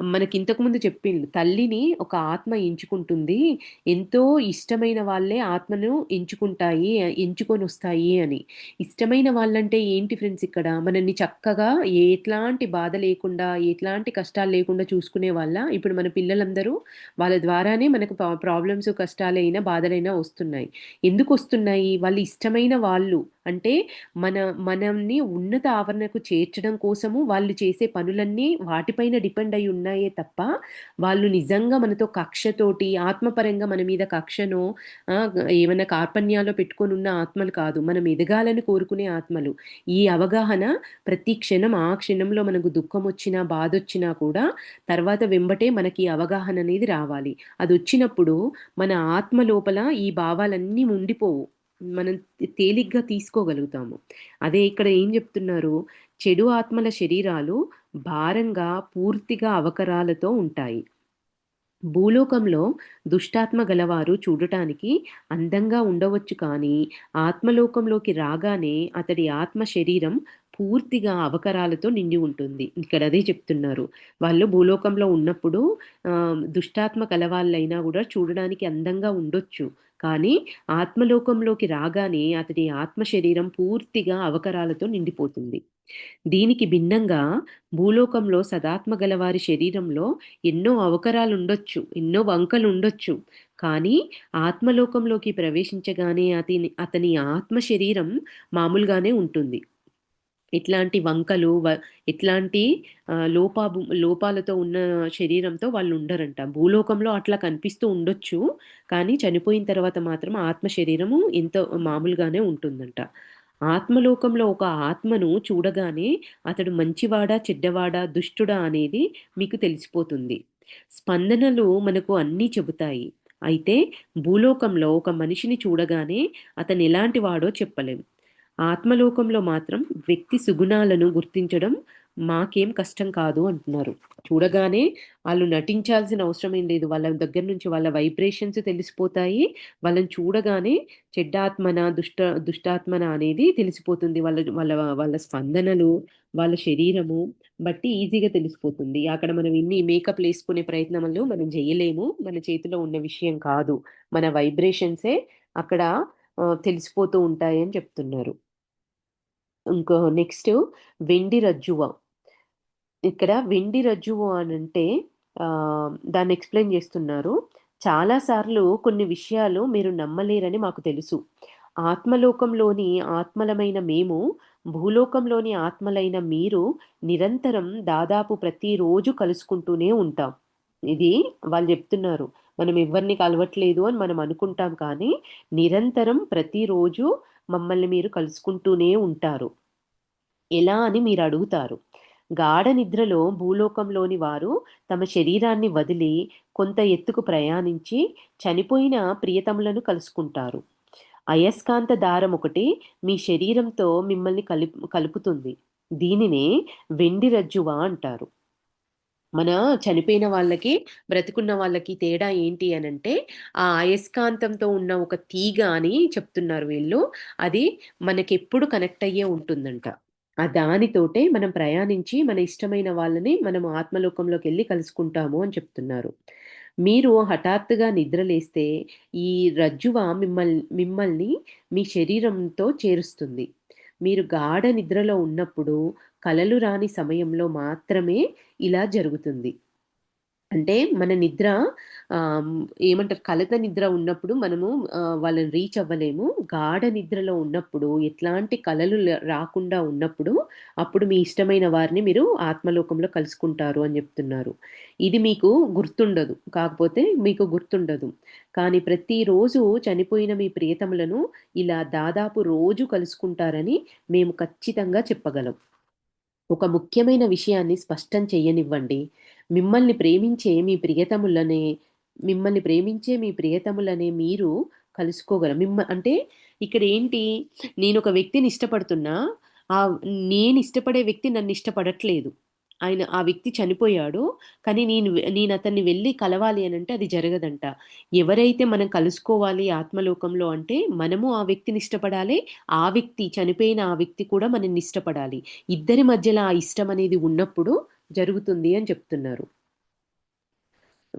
మనకింతకు ముందు చెప్పిండు. తల్లిని ఒక ఆత్మ ఎంచుకుంటుంది. ఎంతో ఇష్టమైన వాళ్ళే ఆత్మను ఎంచుకుంటాయి, ఎంచుకొనొస్తాయి అని. ఇష్టమైన వాళ్ళంటే ఏంటి ఫ్రెండ్స్ ఇక్కడ? మనల్ని చక్కగా ఎట్లాంటి బాధ లేకుండా, ఎట్లాంటి కష్టాలు లేకుండా చూసుకునే వాళ్ళ? ఇప్పుడు మన పిల్లలందరూ వాళ్ళ ద్వారానే మనకు ప్రాబ్లమ్స్, కష్టాలైనా, బాధలైనా వస్తున్నాయి. ఎందుకొస్తున్నాయి? వాళ్ళు ఇష్టమైన వాళ్ళు. అంటే మన మనల్ని ఉన్నత ఆవరణకు చేర్చడం కోసము వాళ్ళు చేసే పనులన్నీ వాటిపైన డిపెండ్ అయ్యి ఉన్నాయే తప్ప, వాళ్ళు నిజంగా మనతో కక్షతోటి, ఆత్మపరంగా మన మీద కక్షనో, ఏమన్నా కార్పణ్యాలో పెట్టుకొనున్న ఆత్మలు కాదు. మనం ఎదగాలని కోరుకునే ఆత్మలు. ఈ అవగాహన ప్రతి క్షణం, ఆ క్షణంలో మనకు దుఃఖమొచ్చినా, బాధొచ్చినా కూడా తర్వాత వెంబటే మనకి అవగాహన అనేది రావాలి. అదొచ్చినప్పుడు మన ఆత్మ లోపల ఈ భావాలన్నీ ఉండిపోవు. మనం తేలిగ్గా తీసుకోగలుగుతాము. అదే ఇక్కడ ఏం జెప్తున్నారు, చెడు ఆత్మల శరీరాలు భారంగా, పూర్తిగా అవకరాలతో ఉంటాయి. భూలోకంలో దుష్టాత్మ గలవారు చూడటానికి అందంగా ఉండవచ్చు కానీ, ఆత్మలోకంలోకి రాగానే అతడి ఆత్మ శరీరం పూర్తిగా అవకరాలతో నిండి ఉంటుంది. ఇక్కడ అదే చెప్తున్నారు. వాళ్ళు భూలోకంలో ఉన్నప్పుడు దుష్టాత్మ కలవాళ్ళైనా గూడా చూడడానికి అందంగా ఉండొచ్చు. కానీ ఆత్మలోకంలోకి రాగానే అతడి ఆత్మ శరీరం పూర్తిగా అవకరాలతో నిండిపోతుంది. దీనికి భిన్నంగా భూలోకంలో సదాత్మ గలవారి శరీరంలో ఎన్నో అవకరాలుండొచ్చు, ఎన్నో వంకలుండొచ్చు. కానీ ఆత్మలోకంలోకి ప్రవేశించగానే అతని ఆత్మ శరీరం మామూలుగానే ఉంటుంది. ఇట్లాంటి వంకలు ఇట్లాంటి లోపాలతో ఉన్న శరీరంతో వాళ్ళుండరంట. భూలోకంలో అట్లా కనిపిస్తూ ఉండొచ్చు. కానీ చనిపోయిన తర్వాత మాత్రం ఆత్మ శరీరము ఎంతో మామూలుగానే ఉంటుందంట. ఆత్మలోకంలో ఒక ఆత్మను చూడగానే అతడు మంచివాడా, చెడ్డవాడా, దుష్టుడా అనేది మీకు తెలిసిపోతుంది. స్పందనలు మనకు అన్నీ చెబుతాయి. అయితే భూలోకంలో ఒక మనిషిని చూడగానే అతనెలాంటి వాడో చెప్పలేం. ఆత్మలోకంలో మాత్రం వ్యక్తి సుగుణాలను గుర్తించడం మాకేం కష్టం కాదు అంటున్నారు. చూడగానే ఆళ్ళు నటించాల్సిన అవసరం ఏం లేదు. వాళ్ళ దగ్గర నుంచి వాళ్ళ వైబ్రేషన్స్ తెలిసిపోతాయి. వాళ్ళని చూడగానే చెడ్డాత్మనా, దుష్టాత్మనా అనేది తెలిసిపోతుంది. వాళ్ళ వాళ్ళ వాళ్ళ స్పందనలు, వాళ్ళ శరీరము బట్టి ఈజీగా తెలిసిపోతుంది. అక్కడ మనం ఎన్ని మేకప్‌లేసుకునే ప్రయత్నములు మనం జేయలేము. మన చేతిలో ఉన్న విషయం కాదు. మన వైబ్రేషన్సే అక్కడ తెలిసిపోతూ ఉంటాయని చెప్తున్నారు. ఇంకో నెక్స్ట్ వెండి రజ్జువ. ఇక్కడ వెండి రజ్జువు అనంటే దాన్ని ఎక్స్‌ప్లెయిన్ జేస్తున్నారు. చాలా సార్లు కొన్ని విషయాలు మీరు నమ్మలేరని మాకు తెలుసు. ఆత్మలోకంలోని ఆత్మలమైన మేము, భూలోకంలోని ఆత్మలైన మీరు నిరంతరం దాదాపు ప్రతిరోజు కలుసుకుంటూనే ఉంటాం. ఇది వాళ్ళు జెప్తున్నారు. మనం ఎవ్వరిని కలవట్లేదు అని మనం అనుకుంటాం కానీ, నిరంతరం ప్రతిరోజు మమ్మల్ని మీరు కలుసుకుంటూనే ఉంటారు. ఎలా అని మీరడుగుతారు. గాఢ నిద్రలో భూలోకంలోని వారు తమ శరీరాన్ని వదిలి కొంత ఎత్తుకు ప్రయాణించి చనిపోయిన ప్రియతములను కలుసుకుంటారు. అయస్కాంత దారం ఒకటి మీ శరీరంతో మిమ్మల్ని కలుపుతుంది. దీనినే వెండి రజ్జువ అంటారు. మన చనిపోయిన వాళ్ళకి, బ్రతికున్న వాళ్ళకి తేడా ఏంటి అనంటే, ఆ అయస్కాంతంతో ఉన్న ఒక తీగ అని చెప్తున్నారు వీళ్ళు. అది మనకెప్పుడు కనెక్ట్ అయ్యే ఉంటుందంట. ఆ దానితోటే మనం ప్రయాణించి మన ఇష్టమైన వాళ్ళని మనం ఆత్మలోకంలోకెళ్ళి కలుసుకుంటాము అని చెప్తున్నారు. మీరు హఠాత్తుగా నిద్రలేస్తే ఈ రజ్జువ మిమ్మల్ని మీ శరీరంతో చేరుస్తుంది. మీరు గాఢ నిద్రలో ఉన్నప్పుడు కలలు రాని సమయంలో మాత్రమే ఇలా జరుగుతుంది. అంటే మన నిద్ర ఆహ్, ఏమంటారు కలత నిద్ర ఉన్నప్పుడు మనము వాళ్ళని రీచ్ అవ్వలేము. గాఢ నిద్రలో ఉన్నప్పుడు ఎట్లాంటి కలలు రాకుండా ఉన్నప్పుడు, అప్పుడు మీ ఇష్టమైన వారిని మీరు ఆత్మలోకంలో కలుసుకుంటారు అని జెప్తున్నారు. ఇది మీకు గుర్తుండదు. కాకపోతే మీకు గుర్తుండదు. కానీ ప్రతిరోజు చనిపోయిన మీ ప్రియతములను ఇలా దాదాపు రోజు కలుసుకుంటారని మేము ఖచ్చితంగా చెప్పగలం. ఒక ముఖ్యమైన విషయాన్ని స్పష్టం చెయ్యనివ్వండి. మిమ్మల్ని ప్రేమించే మీ ప్రియతములనే మిమ్మల్ని ప్రేమించే మీ ప్రియతములనే మీరు కలుసుకోగల అంటే ఇక్కడేంటి నేనొక వ్యక్తిని ఇష్టపడుతున్నా. ఆహ్, నేనిష్టపడే వ్యక్తి నన్నిష్టపడట్లేదు. ఆ వ్యక్తి చనిపోయాడు. కానీ నేనతన్ని వెళ్లి కలవాలి అనంటే అది జరగదంట. ఎవరైతే మనం కలుసుకోవాలి ఆత్మలోకంలో అంటే మనము ఆ వ్యక్తిని ఇష్టపడాలి. ఆ వ్యక్తి చనిపోయిన ఆ వ్యక్తి కూడా మనల్ని ఇష్టపడాలి. ఇద్దరి మధ్యలో ఆ ఇష్టం అనేది ఉన్నప్పుడు జరుగుతుంది అని చెప్తున్నారు.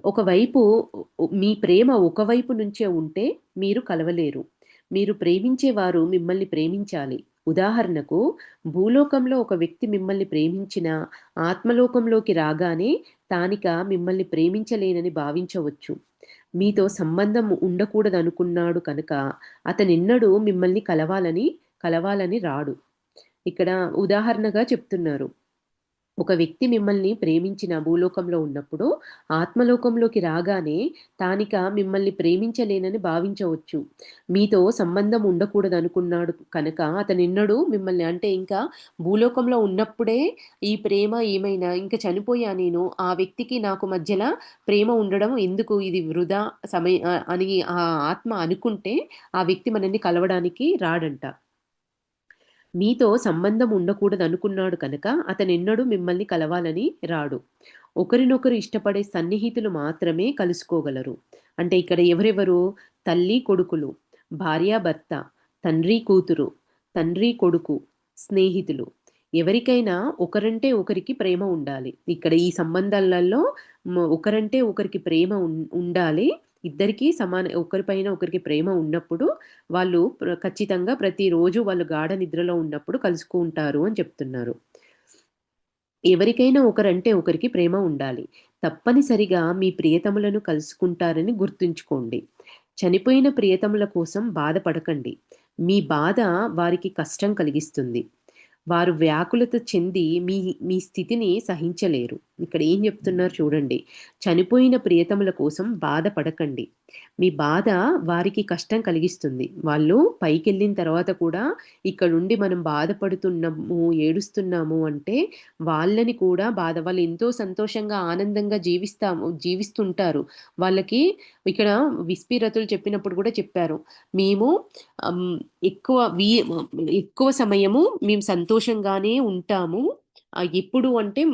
ఒకవైపు మీ ప్రేమ ఒకవైపు నుంచే ఉంటే మీరు కలవలేరు. మీరు ప్రేమించేవారు మిమ్మల్ని ప్రేమించాలి. ఉదాహరణకు భూలోకంలో ఒక వ్యక్తి మిమ్మల్ని ప్రేమించినా, ఆత్మలోకంలోకి రాగానే తానిక మిమ్మల్ని ప్రేమించలేనని భావించవచ్చు. మీతో సంబంధం ఉండకూడదనుకున్నాడు కనుక అతనెన్నడూ మిమ్మల్ని కలవాలని కలవాలని రాడు. ఇక్కడ ఉదాహరణగా చెప్తున్నారు. ఒక వ్యక్తి మిమ్మల్ని ప్రేమించిన భూలోకంలో ఉన్నప్పుడు, ఆత్మలోకంలోకి రాగానే తానిక మిమ్మల్ని ప్రేమించలేనని భావించవచ్చు. మీతో సంబంధం ఉండకూడదనుకున్నాడు కనుక అతనెన్నడూ మిమ్మల్ని అంటే ఇంకా భూలోకంలో ఉన్నప్పుడే ఈ ప్రేమ ఏమైనా ఇంక చనిపోయా నేను, ఆ వ్యక్తికి నాకు మధ్యల ప్రేమ ఉండడం ఎందుకు ఇది వృధా అని ఆ ఆత్మ అనుకుంటే, ఆ వ్యక్తి మనల్ని కలవడానికి రాడంట. మీతో సంబంధం ఉండకూడదనుకున్నాడు కనుక అతనెన్నడూ మిమ్మల్ని కలవాలని రాడు. ఒకరినొకరు ఇష్టపడే సన్నిహితులు మాత్రమే కలుసుకోగలరు. అంటే ఇక్కడ ఎవరెవరు? తల్లి, కొడుకులు, భార్యాభర్త, తండ్రి, కూతురు, తండ్రి, కొడుకు, స్నేహితులు. ఎవరికైనా ఒకరంటే ఒకరికి ప్రేమ ఉండాలి. ఇక్కడ ఈ సంబంధాలలో ఒకరంటే ఒకరికి ప్రేమ ఉండాలి. ఇద్దరికీ ఒకరిపైన ఒకరికి ప్రేమ ఉన్నప్పుడు వాళ్ళు ఖచ్చితంగా ప్రతిరోజు వాళ్ళు గాఢ నిద్రలో ఉన్నప్పుడు కలుసుకుంటారు అని చెప్తున్నారు. ఎవరికైనా ఒకరంటే ఒకరికి ప్రేమ ఉండాలి. తప్పనిసరిగా మీ ప్రియతములను కలుసుకుంటారని గుర్తుంచుకోండి. చనిపోయిన ప్రియతముల కోసం బాధపడకండి. మీ బాధ వారికి కష్టం కలిగిస్తుంది. వారు వ్యాకులత చెంది మీ మీ స్థితిని సహించలేరు. ఇక్కడ ఏం చెప్తున్నారు చూడండి. చనిపోయిన ప్రియతముల కోసం బాధపడకండి. మీ బాధ వారికి కష్టం కలిగిస్తుంది. వాళ్ళు పైకెళ్ళిన తర్వాత కూడా ఇక్కడుండి మనం బాధపడుతున్నాము, ఏడుస్తున్నాము అంటే వాళ్ళని కూడా వాళ్ళు ఎంతో సంతోషంగా, ఆనందంగా జీవిస్తుంటారు. వాళ్ళకి ఇక్కడ విస్పీరతులు చెప్పినప్పుడు కూడా చెప్పారు. మేము ఆహ్, ఎక్కువ ఎక్కువ సమయము మేము సంతోషంగానే ఉంటాము. ఎప్పుడు అంటే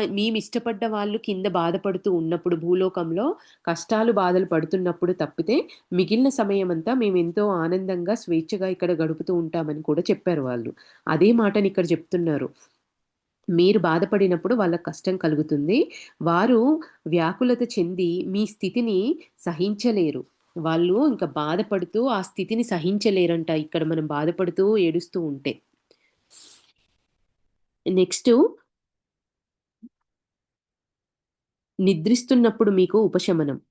మేమిష్టపడ్డ వాళ్ళు కింద బాధపడుతూ ఉన్నప్పుడు భూలోకంలో కష్టాలు, బాధలు పడుతున్నప్పుడు తప్పితే మిగిలిన సమయమంతా మేమెంతో ఆనందంగా, స్వేచ్ఛగా ఇక్కడ గడుపుతూ ఉంటామని కూడా చెప్పారు వాళ్ళు. అదే మాటని ఇక్కడ చెప్తున్నారు. మీరు బాధపడినప్పుడు వాళ్ళకి కష్టం కలుగుతుంది. వారు వ్యాకులత చెంది మీ స్థితిని సహించలేరు. వాళ్ళు ఇంక బాధపడుతూ ఆ స్థితిని సహించలేరంట ఇక్కడ మనం బాధపడుతూ, ఏడుస్తూ ఉంటే. నెక్స్టు నిద్రిస్తున్నప్పుడు మీకు ఉపశమనం.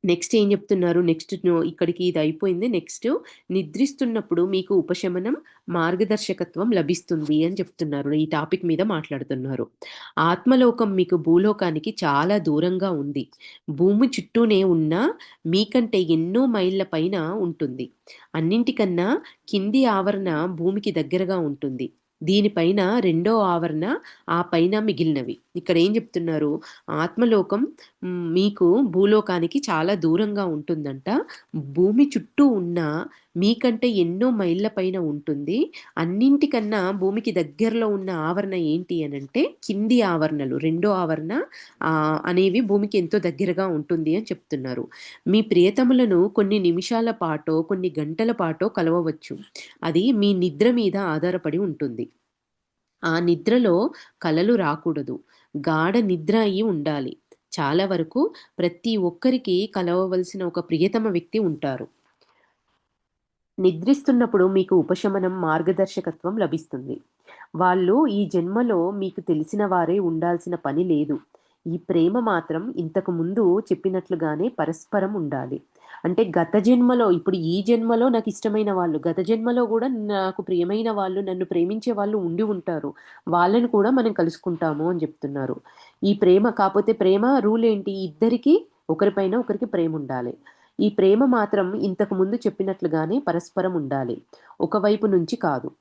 నెక్స్ట్ ఏం చెప్తున్నారు? ఇక్కడికి ఇది అయిపోయింది. నెక్స్ట్ నిద్రిస్తున్నప్పుడు మీకు ఉపశమనం, మార్గదర్శకత్వం లభిస్తుంది అని చెప్తున్నారు. ఈ టాపిక్ మీద మాట్లాడుతున్నారు. ఆత్మలోకం మీకు భూలోకానికి చాలా దూరంగా ఉంది. భూమి చుట్టూనే ఉన్నా మీకంటే ఎన్నో మైళ్ళ పైన ఉంటుంది. అన్నింటికన్నా కింది ఆవరణ భూమికి దగ్గరగా ఉంటుంది. దీనిపైన రెండో ఆవరణ, ఆ పైన మిగిలినవి. ఇక్కడ ఏం చెప్తున్నారు? ఆత్మలోకం మీకు భూలోకానికి చాలా దూరంగా ఉంటుందంట. భూమి చుట్టూ ఉన్న మీకంటే ఎన్నో మైళ్ళ పైన ఉంటుంది. అన్నింటికన్నా భూమికి దగ్గరలో ఉన్న ఆవరణ ఏంటి అనంటే కింది ఆవరణలు. రెండో ఆవరణ అనేవి భూమికి ఎంతో దగ్గరగా ఉంటుంది అని చెప్తున్నారు. మీ ప్రియతములను కొన్ని నిమిషాల పాటో, కొన్ని గంటల పాటో కలవవచ్చు. అది మీ నిద్ర మీద ఆధారపడి ఉంటుంది. ఆ నిద్రలో కలలు రాకూడదు. గాఢ నిద్ర అయి ఉండాలి. చాలా వరకు ప్రతి ఒక్కరికి కలవవలసిన ఒక ప్రియతమ వ్యక్తి ఉంటారు. నిద్రిస్తున్నప్పుడు మీకు ఉపశమనం, మార్గదర్శకత్వం లభిస్తుంది. వాళ్ళు ఈ జన్మలో మీకు తెలిసిన వారే ఉండాల్సిన పని లేదు. ఈ ప్రేమ మాత్రం ఇంతకు ముందు చెప్పినట్లుగానే పరస్పరం ఉండాలి. అంటే గత జన్మలో ఇప్పుడు ఈ జన్మలో నాకిష్టమైన వాళ్ళు, గత జన్మలో గూడా నాకు ప్రియమైన వాళ్ళు, నన్ను ప్రేమించే వాళ్ళు ఉండి ఉంటారు. వాళ్ళని కూడా మనం కలుసుకుంటాము అని జెప్తున్నారు. ఈ కాపోతే ప్రేమ రూలేంటి? ఇద్దరికీ ఒకరిపైన ఒకరికి ప్రేముండాలి. ఈ ప్రేమ మాత్రం ఇంతకు ముందు చెప్పినట్లుగానే పరస్పరం ఉండాలి. ఒకవైపు నుంచి కాదు.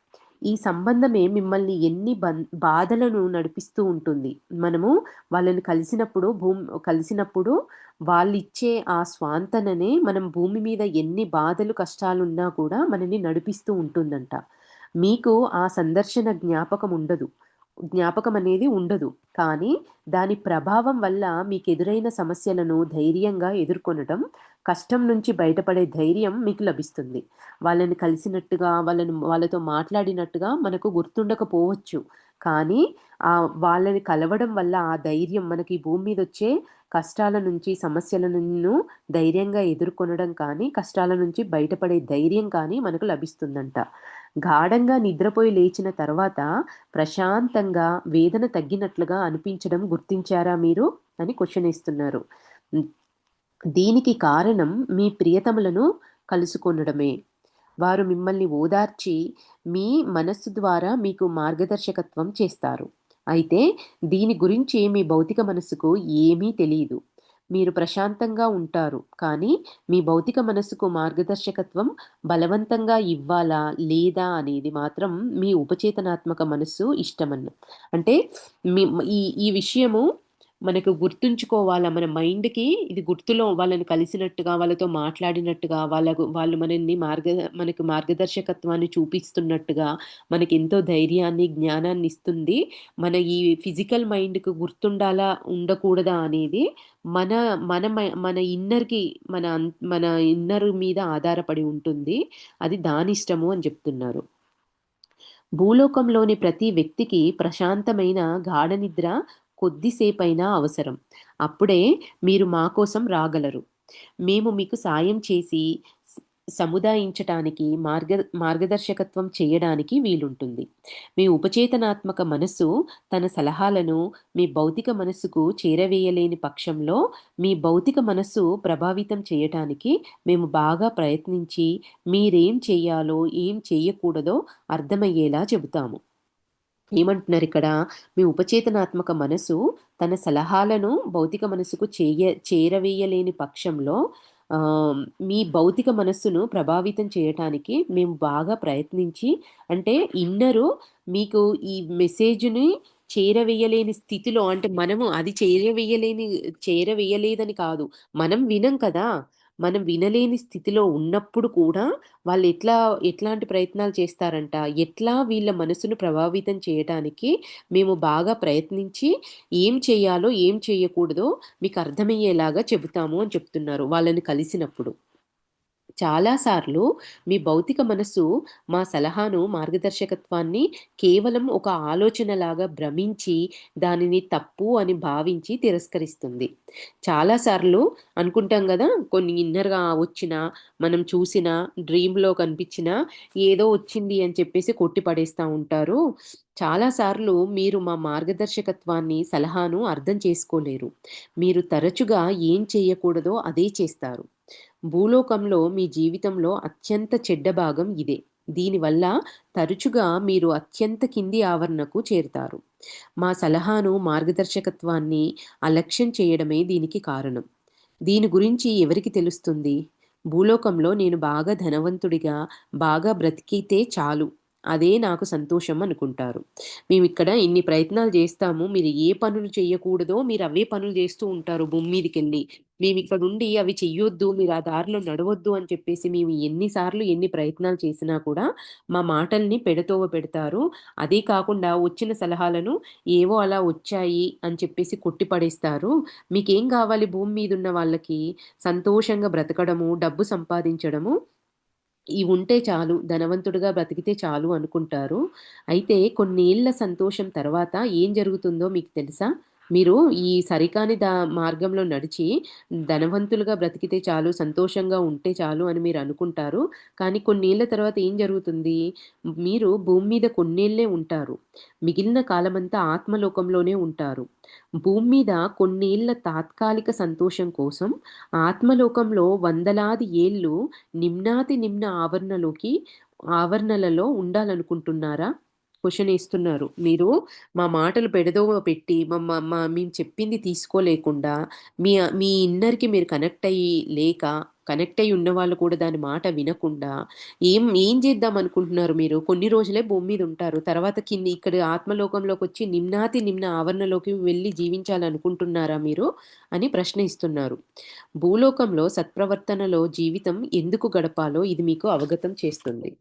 ఈ సంబంధమే మిమ్మల్ని ఎన్ని బాధలను నడిపిస్తూ ఉంటుంది. మనము వాళ్ళని కలిసినప్పుడు వాళ్ళిచ్చే ఆ స్వాంతననే మనం భూమి మీద ఎన్ని బాధలు, కష్టాలున్నా కూడా మనని నడిపిస్తూ ఉంటుందంట. మీకు ఆ సందర్శన జ్ఞాపకం అనేది ఉండదు. కానీ దాని ప్రభావం వల్ల మీకెదురైన సమస్యలను ధైర్యంగా ఎదుర్కొనటం, కష్టం నుంచి బయటపడే ధైర్యం మీకు లభిస్తుంది. వాళ్ళని కలిసినట్టుగా, వాళ్ళతో మాట్లాడినట్టుగా మనకు గుర్తుండకపోవచ్చు. కానీ వాళ్ళని కలవడం వల్ల ఆ ధైర్యం మనకి భూమి మీదొచ్చే కష్టాల నుంచి, సమస్యలను ధైర్యంగా ఎదుర్కొనడం కానీ, కష్టాల నుంచి బయటపడే ధైర్యం కానీ మనకు లభిస్తుందంట. గాఢంగా నిద్రపోయి లేచిన తర్వాత ప్రశాంతంగా, వేదన తగ్గినట్లుగా అనిపించడం గుర్తించారా మీరు? అని క్వెషన్ ఏస్తున్నారు. దీనికి కారణం మీ ప్రియతములను కలుసుకొనడమే. వారు మిమ్మల్ని ఓదార్చి, మీ మనస్సు ద్వారా మీకు మార్గదర్శకత్వం చేస్తారు. అయితే దీని గురించి మీ భౌతిక మనస్సుకు ఏమీ తెలీదు. మీరు ప్రశాంతంగా ఉంటారు. కానీ మీ భౌతిక మనస్సుకు మార్గదర్శకత్వం బలవంతంగా ఇవ్వాలా? లేదా? అనేది మాత్రం మీ ఉపచేతనాత్మక మనస్సు ఇష్టమన్న. అంటే మీ ఈ ఈ విషయము మనకు గుర్తుంచుకోవాలా. మన మైండ్‌కి ఇది గుర్తులో వాళ్ళని కలిసినట్టుగా, వాళ్ళతో మాట్లాడినట్టుగా, వాళ్ళు మనకు మార్గదర్శకత్వాన్ని చూపిస్తున్నట్టుగా, మనకెంతో ధైర్యాన్ని, జ్ఞానాన్ని ఇస్తుంది. మన ఈ ఫిజికల్ మైండ్‌కి గుర్తుండాలా, ఉండకూడదా అనేది మన మన ఇన్నర్‌కి మన ఇన్నర్ మీద ఆధారపడి ఉంటుంది. అది దానిష్టము అని చెప్తున్నారు. భూలోకంలోని ప్రతి వ్యక్తికి ప్రశాంతమైన గాఢ నిద్ర కొద్దిసేపైనా అవసరం. అప్పుడే మీరు మా కోసం రాగలరు. మేము మీకు సాయం చేసి స్ సముదాయించటానికి మార్గదర్శకత్వం చేయడానికి వీలుంటుంది. మీ ఉపచేతనాత్మక మనస్సు తన సలహాలను మీ భౌతిక మనస్సుకు చేరవేయలేని పక్షంలో, మీ భౌతిక మనస్సు ప్రభావితం చేయటానికి మేము బాగా ప్రయత్నించి, మీరేం చెయ్యాలో, ఏం చెయ్యకూడదో అర్థమయ్యేలా చెబుతాము. ఏమంటున్నారిక్కడ? మీ ఉపచేతనాత్మక మనసు తన సలహాలను భౌతిక మనసుకు చేరవేయలేని పక్షంలో ఆహ్, మీ భౌతిక మనస్సును ప్రభావితం చేయటానికి మేము బాగా ప్రయత్నించి, అంటే ఇన్నరు మీకు ఈ మెసేజ్‌ని చేరవేయలేని స్థితిలో, అంటే మనము అది చేరవేయలేదని కాదు. మనం వినం కదా! మనం వినలేని స్థితిలో ఉన్నప్పుడు కూడా ఎట్లాంటి ప్రయత్నాలు చేస్తారంట, ఎట్లా వీళ్ళ మనసును ప్రభావితం చేయటానికి మేము బాగా ప్రయత్నించి, ఏం చేయాలో, ఏం చేయకూడదో మీకు అర్థమయ్యేలాగా చెబుతాము అని చెప్తున్నారు వాళ్ళని కలిసినప్పుడు. చాలా సార్లు మీ భౌతిక మనస్సు మా సలహాను, మార్గదర్శకత్వాన్ని కేవలం ఒక ఆలోచనలాగా భ్రమించి, దానిని తప్పు అని భావించి తిరస్కరిస్తుంది. చాలా సార్లు అనుకుంటాం గదా! కొన్ని ఇన్నర్‌గా వచ్చినా, మనం చూసినా, డ్రీమ్‌లో కనిపించినా, ఏదో వచ్చింది అని చెప్పేసి కొట్టి పడేస్తా ఉంటారు. చాలా సార్లు మీరు మా మార్గదర్శకత్వాన్ని, సలహాను అర్థం చేసుకోలేరు. మీరు తరచుగా ఏం చేయకూడదో అదే చేస్తారు. భూలోకంలో మీ జీవితంలో అత్యంత చెడ్డ భాగం ఇదే. దీనివల్ల తరచుగా మీరు అత్యంత కింది ఆవరణకు చేరుతారు. మా సలహాను, మార్గదర్శకత్వాన్ని అలక్ష్యం చేయడమే దీనికి కారణం. దీని గురించి ఎవరికి తెలుస్తుంది? భూలోకంలో నేను బాగా ధనవంతుడిగా, బాగా బ్రతికితే చాలు. అదే నాకు సంతోషం అనుకుంటారు. మేమిక్కడ ఇన్ని ప్రయత్నాలు జేస్తాము. మీరు ఏ పనులు చెయ్యకూడదో మీరు అవే పనులు జేస్తూ ఉంటారు భూమి మీదకెళ్ళి. మేమిక్కడుండి అవి చెయ్యొద్దు, మీరు ఆ దారిలో నడవొద్దు అని చెప్పేసి మేము ఎన్ని సార్లు ఎన్ని ప్రయత్నాలు చేసినా కూడా మా మాటల్ని పెడతోవ పెడతారు. అదే కాకుండా వచ్చిన సలహాలను ఏవో అలా వచ్చాయి అని చెప్పేసి కొట్టిపడేస్తారు. మీకేం గావాలి భూమి మీదున్న వాళ్ళకి? సంతోషంగా బ్రతకడము, డబ్బు సంపాదించడము ఇవుంటే చాలు, ధనవంతుడిగా బ్రతికితే చాలు అనుకుంటారు. అయితే కొన్నేళ్ల సంతోషం తర్వాత ఏం జరుగుతుందో మీకు తెలుసా? మీరు ఈ సరికాని మార్గంలో నడిచి ధనవంతులుగా బ్రతికితే చాలు, సంతోషంగా ఉంటే చాలు అని మీరనుకుంటారు. కానీ కొన్నేళ్ల తర్వాత ఏం జరుగుతుంది? మీరు భూమి మీద కొన్నేళ్లే ఉంటారు. మిగిలిన కాలమంతా ఆత్మలోకంలోనే ఉంటారు. భూమి మీద కొన్నేళ్ల తాత్కాలిక సంతోషం కోసం ఆత్మలోకంలో వందలాది ఏళ్ళు నిమ్న ఆవరణలలో ఉండాలనుకుంటున్నారా? క్వెషన్ ఏస్తున్నారు. మీరు మా మాటలు పెడదోవ పెట్టి మేము చెప్పింది తీసుకోలేకుండా, మీ ఇన్నర్‌కి మీరు కనెక్ట్ అయ్యి ఉన్నవాళ్ళు కూడా దాని మాట వినకుండా, ఏం ఏం చేద్దామనుకుంటున్నారు మీరు? కొన్ని రోజులే భూమి మీద ఉంటారు. తర్వాత ఇక్కడ ఆత్మలోకంలోకొచ్చి నిమ్న ఆవరణలోకి వెళ్లి జీవించాలనుకుంటున్నారా మీరు? అని ప్రశ్న ఇస్తున్నారు. భూలోకంలో సత్ప్రవర్తనలో జీవితం ఎందుకు గడపాలో ఇది మీకు అవగతం చేస్తుంది.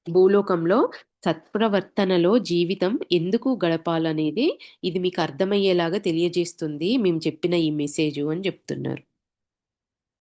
భూలోకంలో సత్ప్రవర్తనలో జీవితం ఎందుకు గడపాలనేది ఇది మీకు అర్థమయ్యేలాగా తెలియజేస్తుంది మేము చెప్పిన ఈ మెసేజు అని జెప్తున్నారు.